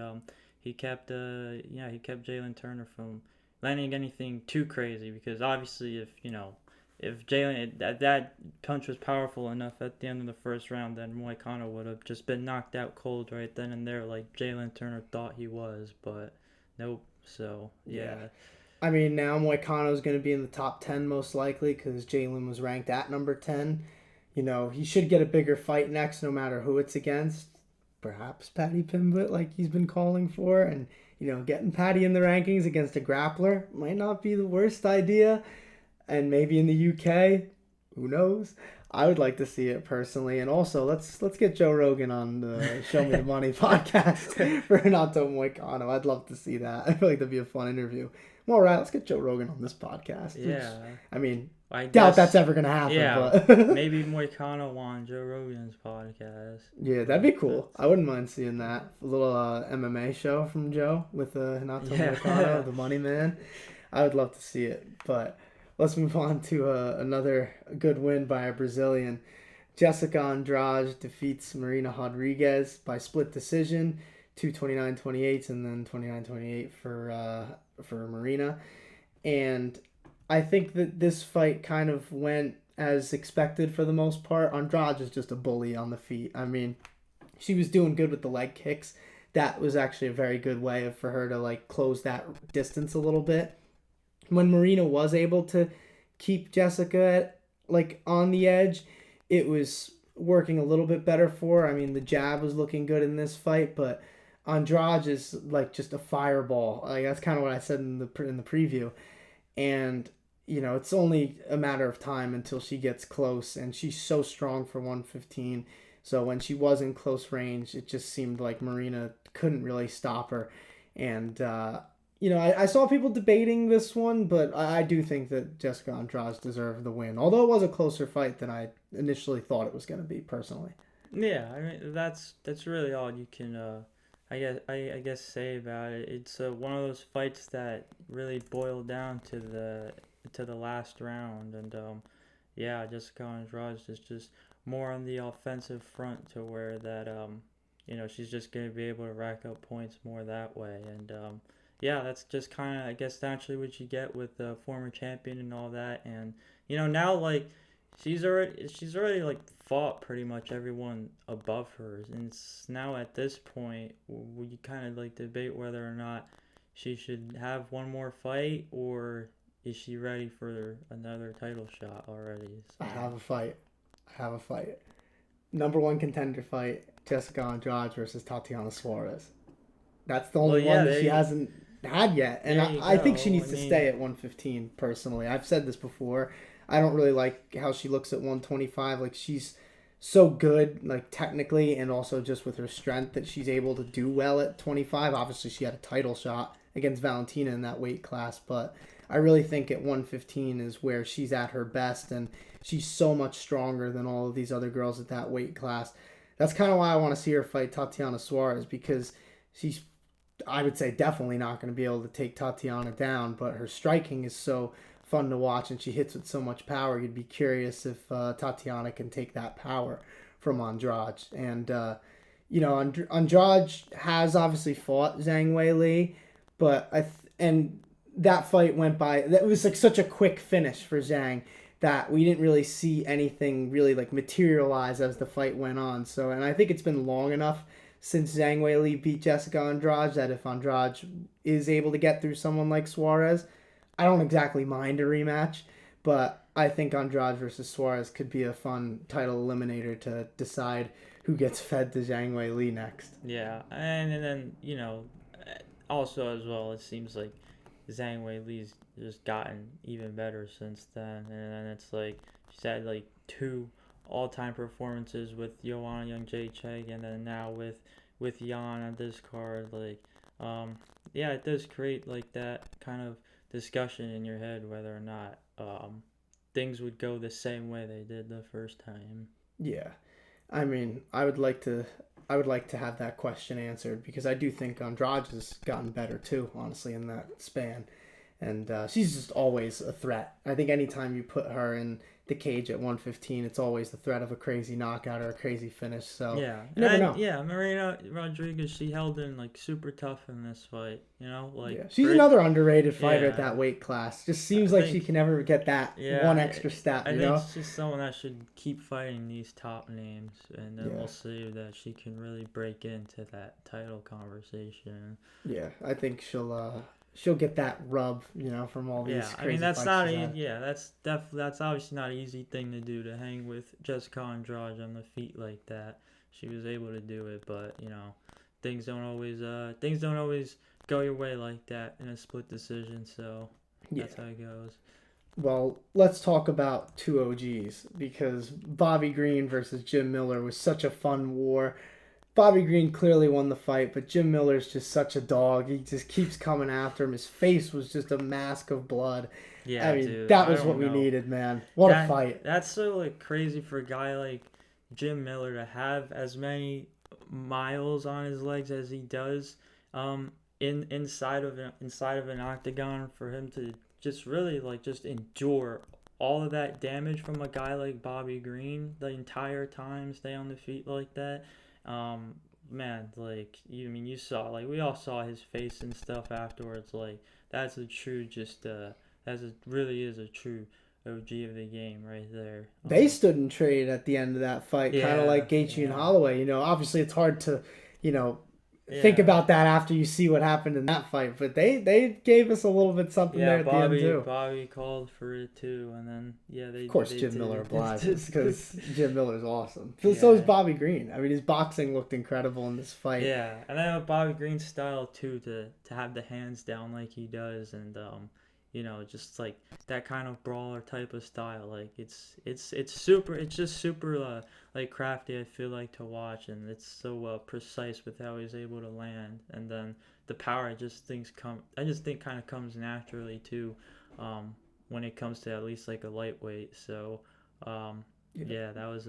he kept Jalen Turner from landing anything too crazy, because obviously if Jalen that punch was powerful enough at the end of the first round, then Moicano would have just been knocked out cold right then and there, like Jalen Turner thought he was, but nope. So yeah. I mean, now Moicano's going to be in the top 10 most likely, because Jalen was ranked at number 10. He should get a bigger fight next, no matter who it's against. Perhaps Paddy Pimblett, like he's been calling for. And, getting Paddy in the rankings against a grappler might not be the worst idea. And maybe in the UK, who knows? I would like to see it personally. And also, let's get Joe Rogan on the Show Me the Money podcast for Renato Moicano. I'd love to see that. I feel like that'd be a fun interview. Well, all right, let's get Joe Rogan on this podcast. Yeah. I mean, I doubt that's ever going to happen. Yeah, but maybe Moicano on Joe Rogan's podcast. Yeah, that'd be cool. I wouldn't mind seeing that. A little MMA show from Joe with Renato Moicano, the Money Man. I would love to see it. But let's move on to another good win by a Brazilian. Jessica Andrade defeats Marina Rodriguez by split decision, 229-28 and then 29-28 for Marina. And I think that this fight kind of went as expected for the most part. Andrade is just a bully on the feet. I mean, she was doing good with the leg kicks. That was actually a very good way for her to close that distance a little bit. When Marina was able to keep Jessica on the edge, it was working a little bit better for her. I mean, the jab was looking good in this fight, but Andrade is just a fireball. That's kind of what I said in the preview. And it's only a matter of time until she gets close, and she's so strong for 115. So when she was in close range, it just seemed like Marina couldn't really stop her. And I saw people debating this one, but I do think that Jessica Andrade deserved the win. Although it was a closer fight than I initially thought it was going to be, personally. Yeah, I mean that's really all you can I guess say about it. It's one of those fights that really boiled down to the last round, and yeah, Jessica Andrade is just more on the offensive front to where that she's just gonna be able to rack up points more that way, and yeah, that's just kind of I guess naturally what you get with the former champion and all that, and now like she's already like fought pretty much everyone above her, and it's now at this point you kind of like debate whether or not she should have one more fight, or is she ready for another title shot already? I So have a fight. I have a fight. Number one contender fight: Jessica Andrade versus Tatiana Suarez. That's the well, only yeah, one that she there, hasn't had yet, and there you I think she go. I needs to stay mean, at 115. Personally, I've said this before. I don't really like how she looks at 125. Like, she's so good, like technically, and also just with her strength, that she's able to do well at 25. Obviously, she had a title shot against Valentina in that weight class, but I really think at 115 is where she's at her best, and she's so much stronger than all of these other girls at that weight class. That's kind of why I want to see her fight Tatiana Suarez, because she's, I would say, definitely not going to be able to take Tatiana down, but her striking is so fun to watch, and she hits with so much power. You'd be curious if Tatiana can take that power from Andrade. And, Andrade has obviously fought Zhang Weili, but and that fight went by. That was like such a quick finish for Zhang that we didn't really see anything really like materialize as the fight went on. So, and I think it's been long enough since Zhang Weili beat Jessica Andrade that if Andrade is able to get through someone like Suarez, I don't exactly mind a rematch, but I think Andrade versus Suarez could be a fun title eliminator to decide who gets fed to Zhang Weili next. yeah, and then also as well, it seems like Zhang Weili's just gotten even better since then, and then it's like she's had like two all-time performances with Joanna Jędrzejczyk, and then now with Jan on this card. Like, yeah, it does create like that kind of discussion in your head whether or not things would go the same way they did the first time. Yeah. I mean, I would like to have that question answered, because I do think Andrade has gotten better too, honestly, in that span. And she's just always a threat. I think anytime you put her in the cage at 115, it's always the threat of a crazy knockout or a crazy finish. So Yeah, you never know. yeah, Marina Rodriguez, she held in like super tough in this fight. Like Yeah, she's another underrated fighter at yeah, that weight class. Just I seems like she think can never get that yeah, one extra step, I you think know? she's someone that should keep fighting these top names, and then Yeah, we'll see that she can really break into that title conversation. yeah. I think she'll get that rub, from all Yeah, these I mean crazy that's fights not she's had. that's obviously not an easy thing to do, to hang with Jessica Andrade on the feet like that. She was able to do it, but things don't always go your way like that in a split decision. So Yeah. that's how it goes. Well, let's talk about two OGs, because Bobby Green versus Jim Miller was such a fun war. Bobby Green clearly won the fight, but Jim Miller's just such a dog. He just keeps coming after him. His face was just a mask of blood. I Yeah, mean, dude, that I was what don't we know. needed, man. What a That fight. that's so like crazy for a guy like Jim Miller to have as many miles on his legs as he does, inside of an octagon, for him to just really like just endure all of that damage from a guy like Bobby Green the entire time, stay on the feet like that. Man, like you saw, like we all saw his face and stuff afterwards. Like that's a true just really is a true OG of the game right there. They stood and traded at the end of that fight, kind of Yeah, like Gaethje and yeah, Holloway. Obviously it's hard to, you know, think yeah, about that after you see what happened in that fight, but they gave us a little bit something yeah. there at the end too. Bobby called for it too, and then yeah, Of they course, they Jim Miller did. obliges, because Jim Miller's awesome. So is Yeah, Bobby Green. I mean, his boxing looked incredible in this fight. yeah, and then with Bobby Green's style too, to have the hands down like he does, and just like that kind of brawler type of style. Like it's just super like crafty. I feel like to watch, and it's so precise with how he's able to land, and then the power I just think kind of comes naturally too, when it comes to at least like a lightweight. So yeah, that was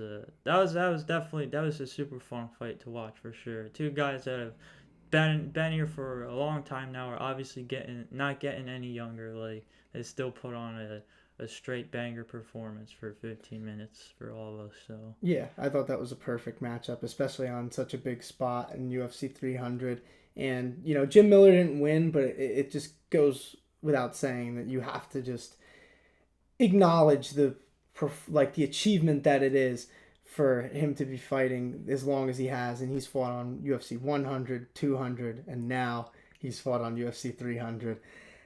a super fun fight to watch for sure. Two guys that have been here for a long time now are obviously not getting any younger. Like they still put on a straight banger performance for 15 minutes for all of us. So Yeah, I thought that was a perfect matchup, especially on such a big spot in UFC 300. And Jim Miller didn't win, but it just goes without saying that you have to just acknowledge the achievement that it is for him to be fighting as long as he has, and he's fought on UFC 100, 200, and now he's fought on UFC 300.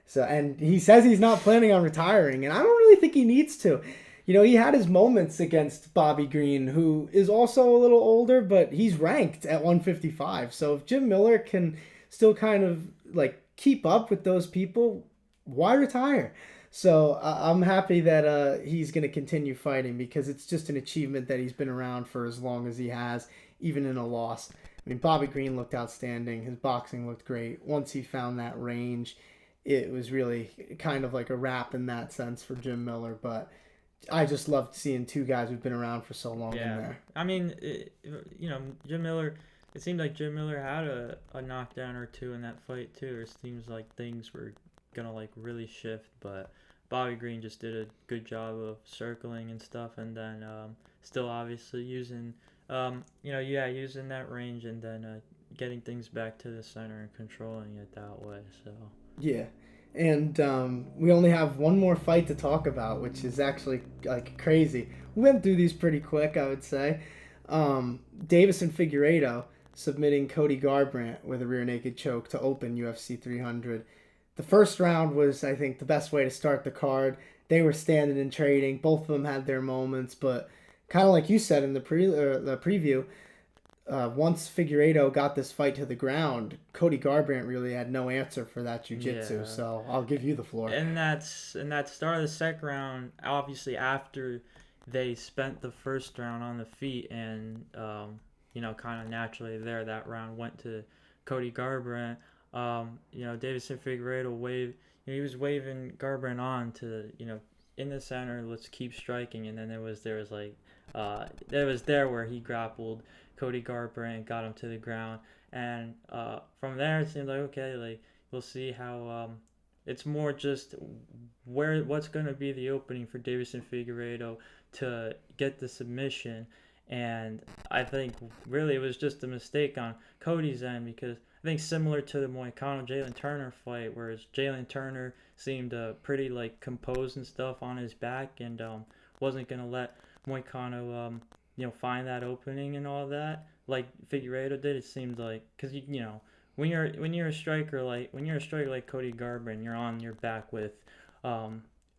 So, and he says he's not planning on retiring, and I don't really think he needs to. He had his moments against Bobby Green, who is also a little older, but he's ranked at 155. So if Jim Miller can still kind of like keep up with those people, why retire? So I'm happy that he's going to continue fighting, because it's just an achievement that he's been around for as long as he has, even in a loss. I mean, Bobby Green looked outstanding. His boxing looked great. Once he found that range, it was really kind of like a wrap in that sense for Jim Miller. But I just loved seeing two guys who've been around for so long in there. I mean, Jim Miller. It seemed like Jim Miller had a knockdown or two in that fight too. It seems like things were gonna like really shift, but Bobby Green just did a good job of circling and stuff, and then still obviously using using that range, and then getting things back to the center and controlling it that way. So yeah. And we only have one more fight to talk about, which is actually like crazy. We went through these pretty quick, I would say. Davis and Figueiredo submitting Cody Garbrandt with a rear naked choke to open UFC 300. The first round was, I think, the best way to start the card. They were standing and trading. Both of them had their moments, but kind of like you said in the preview, once Figueiredo got this fight to the ground, Cody Garbrandt really had no answer for that jiu-jitsu. Yeah. So I'll give you the floor. And that start of the second round, obviously after they spent the first round on the feet, and kind of naturally there, that round went to Cody Garbrandt. Davison Figueiredo he was waving Garbrandt on to, in the center, let's keep striking. And then there was where he grappled Cody Garbrandt, got him to the ground. And from there, it seemed like, okay, like we'll see how it's more just what's going to be the opening for Davison Figueiredo to get the submission. And I think really it was just a mistake on Cody's end, because I think similar to the Moicano Jalen Turner fight, whereas Jalen Turner seemed pretty like composed and stuff on his back, and wasn't gonna let Moicano find that opening and all that like Figueiredo did. It seemed like, because when you're a striker like Cody Garbrandt, you're on your back with a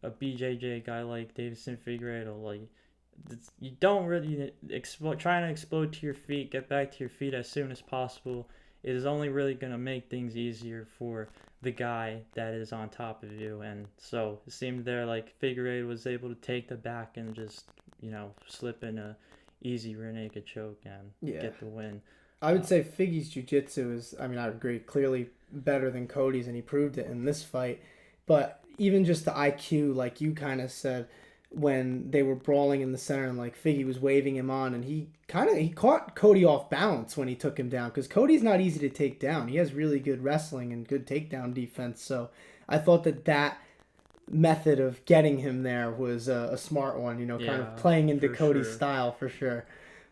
BJJ guy like Davison Figueiredo. Like, you don't really trying to explode to your feet, get back to your feet as soon as possible is only really going to make things easier for the guy that is on top of you. And so it seemed there like Figueiredo was able to take the back and just, slip in a easy rear naked choke and get the win. I would say Figgy's jiu-jitsu is, I would agree, clearly better than Cody's, and he proved it in this fight. But even just the IQ, like you kind of said, when they were brawling in the center and like Figgy was waving him on, and he caught Cody off balance when he took him down, because Cody's not easy to take down. He has really good wrestling and good takedown defense. So I thought that method of getting him there was a smart one, kind of playing into Cody's style for sure.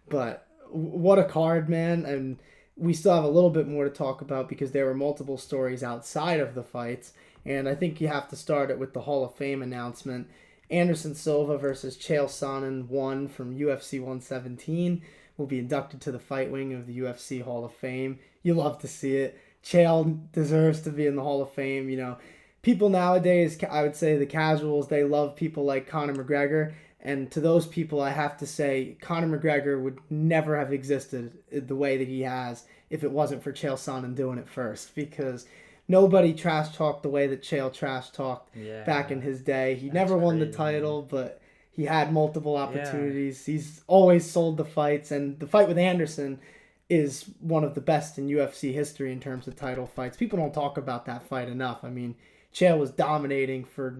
But what a card, man. And we still have a little bit more to talk about, because there were multiple stories outside of the fights. And I think you have to start it with the Hall of Fame announcement. Anderson Silva versus Chael Sonnen, one from UFC 117, will be inducted to the fight wing of the UFC Hall of Fame. You love to see it. Chael deserves to be in the Hall of Fame. People nowadays, I would say the casuals, they love people like Conor McGregor. And to those people, I have to say, Conor McGregor would never have existed the way that he has if it wasn't for Chael Sonnen doing it first, because nobody trash talked the way that Chael trash talked back in his day. He never won the title, but he had multiple opportunities. He's always sold the fights, and the fight with Anderson is one of the best in UFC history in terms of title fights. People don't talk about that fight enough. I mean, Chael was dominating for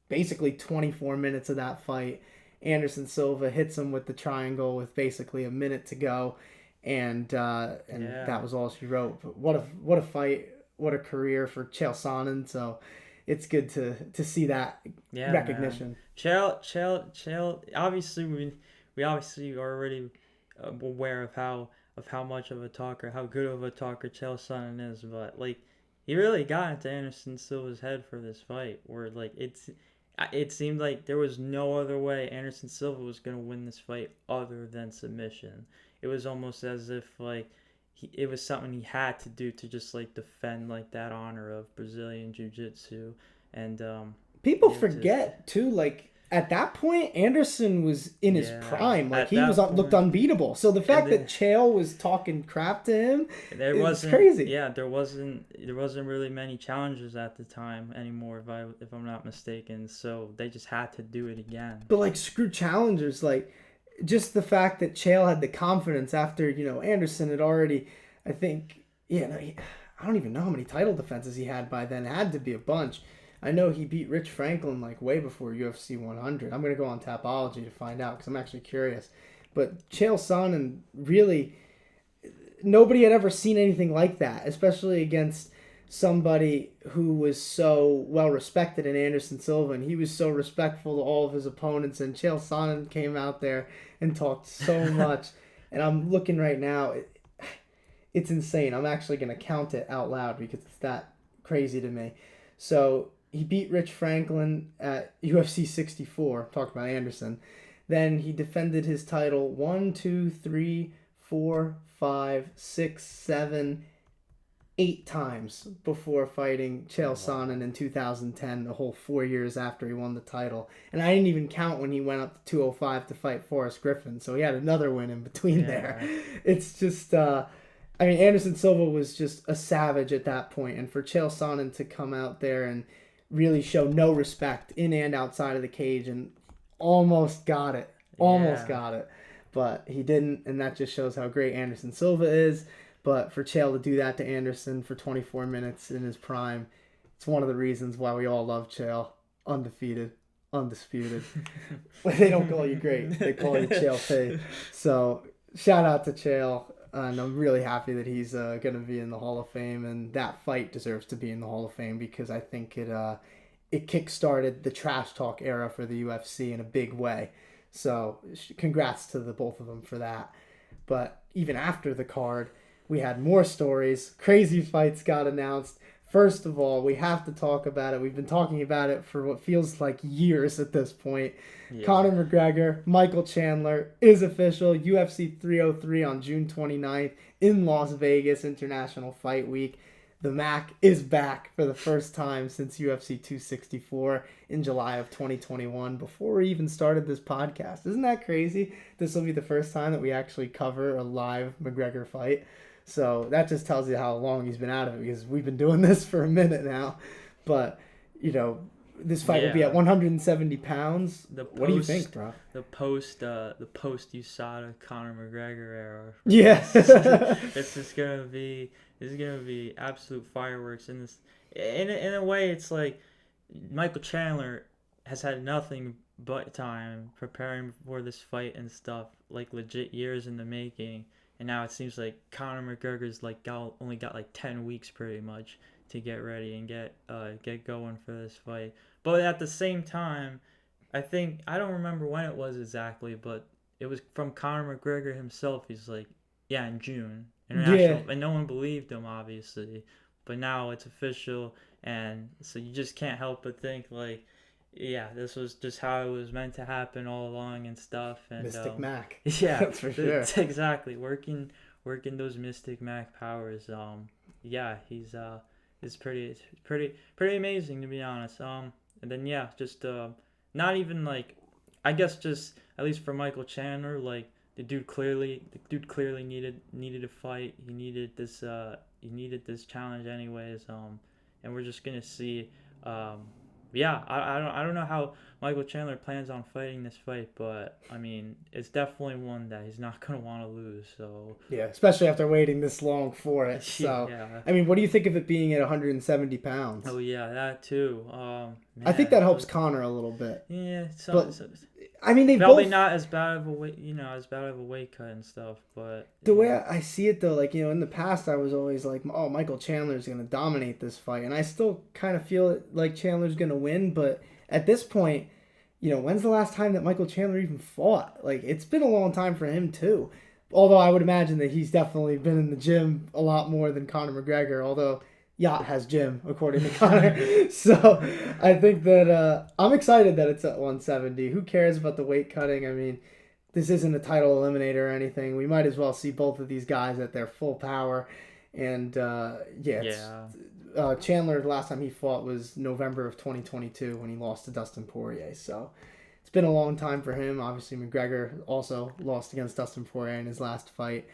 basically 24 minutes of that fight. Anderson Silva hits him with the triangle with basically a minute to go, and that was all she wrote. But what a fight, what a career for Chael Sonnen. So it's good to see that recognition. Man. Chael. Obviously, we obviously are already aware of how much of a talker, how good of a talker Chael Sonnen is, but like he really got into Anderson Silva's head for this fight, where like it seemed like there was no other way Anderson Silva was gonna win this fight other than submission. It was almost as if like it was something he had to do to just like defend like that honor of Brazilian Jiu-Jitsu. And people forget too, like at that point Anderson was in his prime, like he was looked unbeatable. So the fact that Chael was talking crap to him, was crazy. Yeah, there wasn't really many challenges at the time anymore, if I'm not mistaken. So they just had to do it again. But like screw challengers, like just the fact that Chael had the confidence after, Anderson had already, I think, I don't even know how many title defenses he had by then. It had to be a bunch. I know he beat Rich Franklin like way before UFC 100. I'm going to go on Tapology to find out because I'm actually curious. But Chael Sonnen, really, nobody had ever seen anything like that, especially against somebody who was so well respected in Anderson Silva, and he was so respectful to all of his opponents, and Chael Sonnen came out there and talked so much. And I'm looking right now, it's insane. I'm actually going to count it out loud because it's that crazy to me. So he beat Rich Franklin at UFC 64, talked about Anderson. Then he defended his title 1, 2, 3, 4, 5, 6, 7, 8 times before fighting Chael Sonnen in 2010, the whole 4 years after he won the title. And I didn't even count when he went up to 205 to fight Forrest Griffin, so he had another win in between there. It's just, Anderson Silva was just a savage at that point, and for Chael Sonnen to come out there and really show no respect in and outside of the cage and almost got it, but he didn't, and that just shows how great Anderson Silva is. But for Chael to do that to Anderson for 24 minutes in his prime, it's one of the reasons why we all love Chael. Undefeated, undisputed. They don't call you great. They call you Chael P. So shout out to Chael. And I'm really happy that he's going to be in the Hall of Fame. And that fight deserves to be in the Hall of Fame because I think it kick-started the trash talk era for the UFC in a big way. So congrats to the both of them for that. But even after the card, we had more stories. Crazy fights got announced. First of all, we have to talk about it. We've been talking about it for what feels like years at this point. Yeah. Conor McGregor, Michael Chandler is official. UFC 303 on June 29th in Las Vegas, International Fight Week. The MAC is back for the first time since UFC 264 in July of 2021, before we even started this podcast. Isn't that crazy? This will be the first time that we actually cover a live McGregor fight. So that just tells you how long he's been out of it, because we've been doing this for a minute now. But, this fight will be at 170 pounds. What do you think, bro? The post USADA Conor McGregor era. Yeah. It's gonna be absolute fireworks in this. In a way, it's like Michael Chandler has had nothing but time preparing for this fight and stuff, like legit years in the making. And now it seems like Conor McGregor's only got 10 weeks pretty much to get ready and get going for this fight. But at the same time, I don't remember when it was exactly, but it was from Conor McGregor himself. He's like, in June. International, and no one believed him, obviously. But now it's official, and so you just can't help but think this was just how it was meant to happen all along and stuff. And Mystic Mac. Yeah, that's for sure. Exactly. Working those Mystic Mac powers. He's pretty amazing, to be honest. And then just not even I guess just at least for Michael Chandler, the dude clearly needed a fight. He needed this challenge anyways. And we're just gonna see yeah, I don't know how Michael Chandler plans on fighting this fight, but I mean, it's definitely one that he's not gonna want to lose. So Yeah, especially after waiting this long for it. So, yeah. I mean, what do you think of it being at 170 pounds? Oh yeah, that too. I think Man, that helps Connor a little bit. yeah, But I mean, they probably both. not as bad of a weight, as bad of a weight cut and stuff, but The way I see it, though, like, in the past, I was always like, oh, Michael Chandler's going to dominate this fight. And I still kind of feel like Chandler's going to win. But at this point, when's the last time that Michael Chandler even fought? Like, it's been a long time for him, too. Although I would imagine that he's definitely been in the gym a lot more than Conor McGregor, although Yacht has gym, according to Conor. So I think that I'm excited that it's at 170. Who cares about the weight cutting? I mean, this isn't a title eliminator or anything. We might as well see both of these guys at their full power. And Chandler, the last time he fought was November of 2022 when he lost to Dustin Poirier. So it's been a long time for him. Obviously, McGregor also lost against Dustin Poirier in his last fight.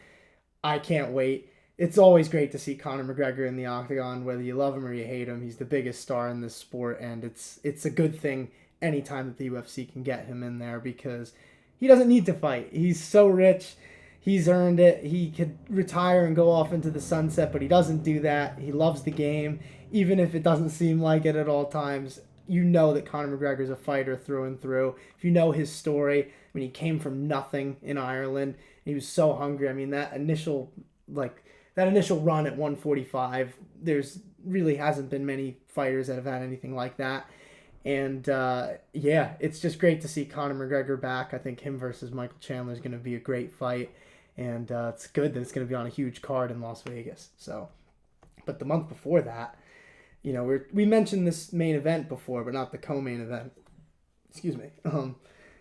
I can't wait. It's always great to see Conor McGregor in the octagon, whether you love him or you hate him. He's the biggest star in this sport, and it's a good thing anytime that the UFC can get him in there because he doesn't need to fight. He's so rich. He's earned it. He could retire and go off into the sunset, but he doesn't do that. He loves the game, even if it doesn't seem like it at all times. You know that Conor McGregor's a fighter through and through. If you know his story, when he came from nothing in Ireland, he was so hungry. I mean, that initial run at 145, there's really hasn't been many fighters that have had anything like that. And it's just great to see Conor McGregor back. I think him versus Michael Chandler is going to be a great fight. And it's good that it's going to be on a huge card in Las Vegas. So, but the month before that, we mentioned this main event before, but not the co-main event. Excuse me.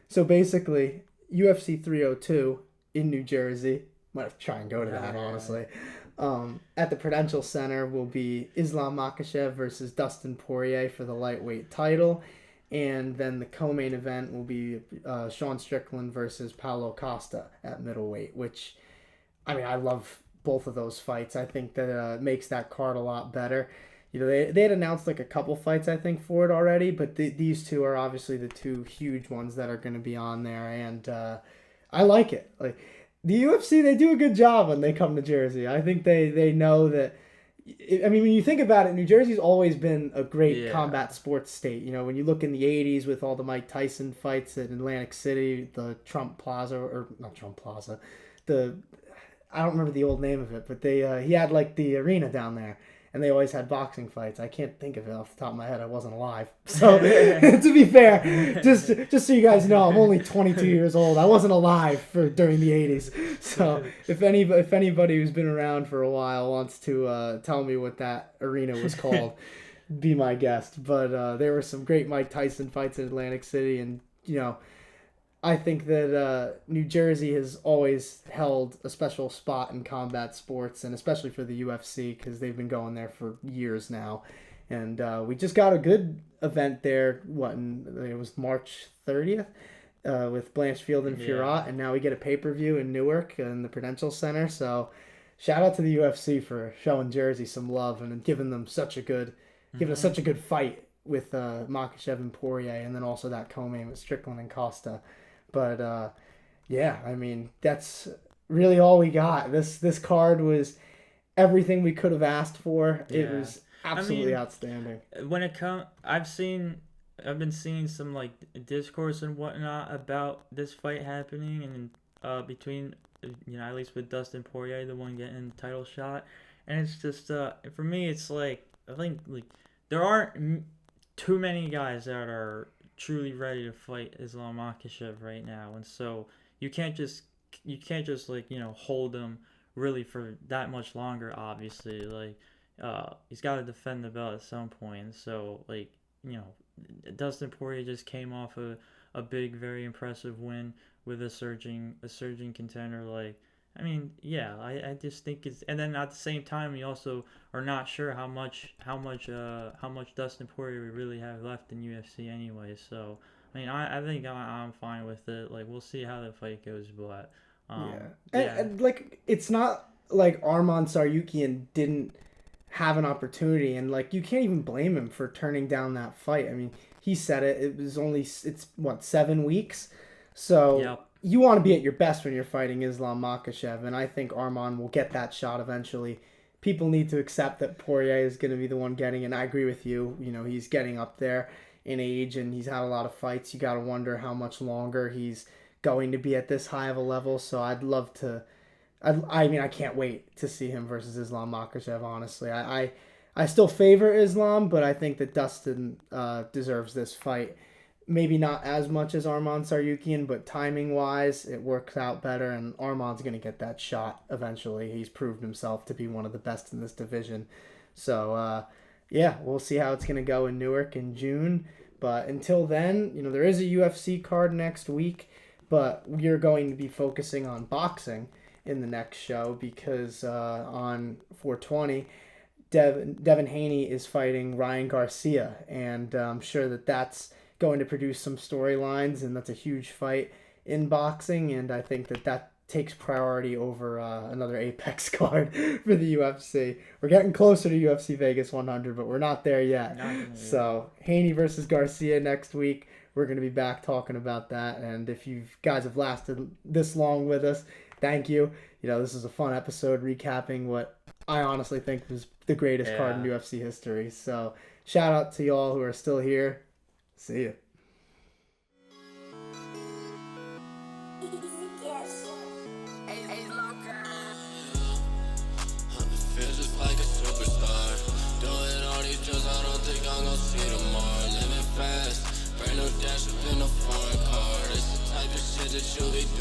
So basically, UFC 302 in New Jersey. Might have to try and go to that, honestly. At the Prudential Center will be Islam Makhachev versus Dustin Poirier for the lightweight title. And then the co-main event will be Sean Strickland versus Paulo Costa at middleweight, which, I mean, I love both of those fights. I think that makes that card a lot better. They had announced like a couple fights, I think, for it already, but these two are obviously the two huge ones that are going to be on there, and I like it. Like, the UFC, they do a good job when they come to Jersey. I think they know that. I mean, when you think about it, New Jersey's always been a great combat sports state. When you look in the 80s with all the Mike Tyson fights at Atlantic City, the Trump Plaza, or not Trump Plaza, I don't remember the old name of it, but he had like the arena down there. And they always had boxing fights. I can't think of it off the top of my head. I wasn't alive. So, to be fair, just so you guys know, I'm only 22 years old. I wasn't alive during the 80s. So, if anybody who's been around for a while wants to tell me what that arena was called, be my guest. But there were some great Mike Tyson fights in Atlantic City. And, I think that New Jersey has always held a special spot in combat sports, and especially for the UFC, because they've been going there for years now. And we just got a good event there, it was March 30th, with Blanchfield and Furat, and now we get a pay-per-view in Newark in the Prudential Center. So shout out to the UFC for showing Jersey some love and giving us such a good fight with Makhachev and Poirier, and then also that co-main with Strickland and Costa. But, I mean, that's really all we got. This card was everything we could have asked for. Yeah. It was absolutely outstanding. When it comes, I've been seeing some, like, discourse and whatnot about this fight happening, and between, at least with Dustin Poirier, the one getting the title shot. And it's just, for me, it's like, I think, like, there aren't too many guys that are truly ready to fight Islam Makhachev right now, and so you can't just like hold him really for that much longer. Obviously, like he's got to defend the belt at some point. And so like Dustin Poirier just came off a big, very impressive win with a surging contender. Like, I mean, yeah, I just think it's, and then at the same time, we also are not sure how much Dustin Poirier we really have left in UFC anyway. So, I mean, I think I'm fine with it. Like, we'll see how the fight goes, but And like, it's not like Arman Tsarukyan didn't have an opportunity, and like, you can't even blame him for turning down that fight. I mean, he said it. It's what, 7 weeks, so Yep. you want to be at your best when you're fighting Islam Makhachev, and I think Arman will get that shot eventually. People need to accept that Poirier is going to be the one getting it, and I agree with you. You know, he's getting up there in age, and he's had a lot of fights. You got to wonder how much longer he's going to be at this high of a level, so I'd love to... I mean, I can't wait to see him versus Islam Makhachev, honestly. I still favor Islam, but I think that Dustin deserves this fight. Maybe not as much as Arman Tsarukyan, but timing-wise, it works out better, and Arman's going to get that shot eventually. He's proved himself to be one of the best in this division. So, yeah, we'll see how it's going to go in Newark in June. But until then, you know, there is a UFC card next week, but we're going to be focusing on boxing in the next show because on 420, Devin Haney is fighting Ryan Garcia, and I'm sure that that's going to produce some storylines, and that's a huge fight in boxing, and I think that takes priority over another Apex card for the UFC. We're getting closer to UFC Vegas 100, but we're not there yet. So Haney versus Garcia next week. We're going to be back talking about that, and if you guys have lasted this long with us, thank you. You know, this is a fun episode recapping what I honestly think was the greatest card in UFC history. So shout out to y'all who are still here. See ya. Dash up in a foreign car. It's the type of shit that you be doing.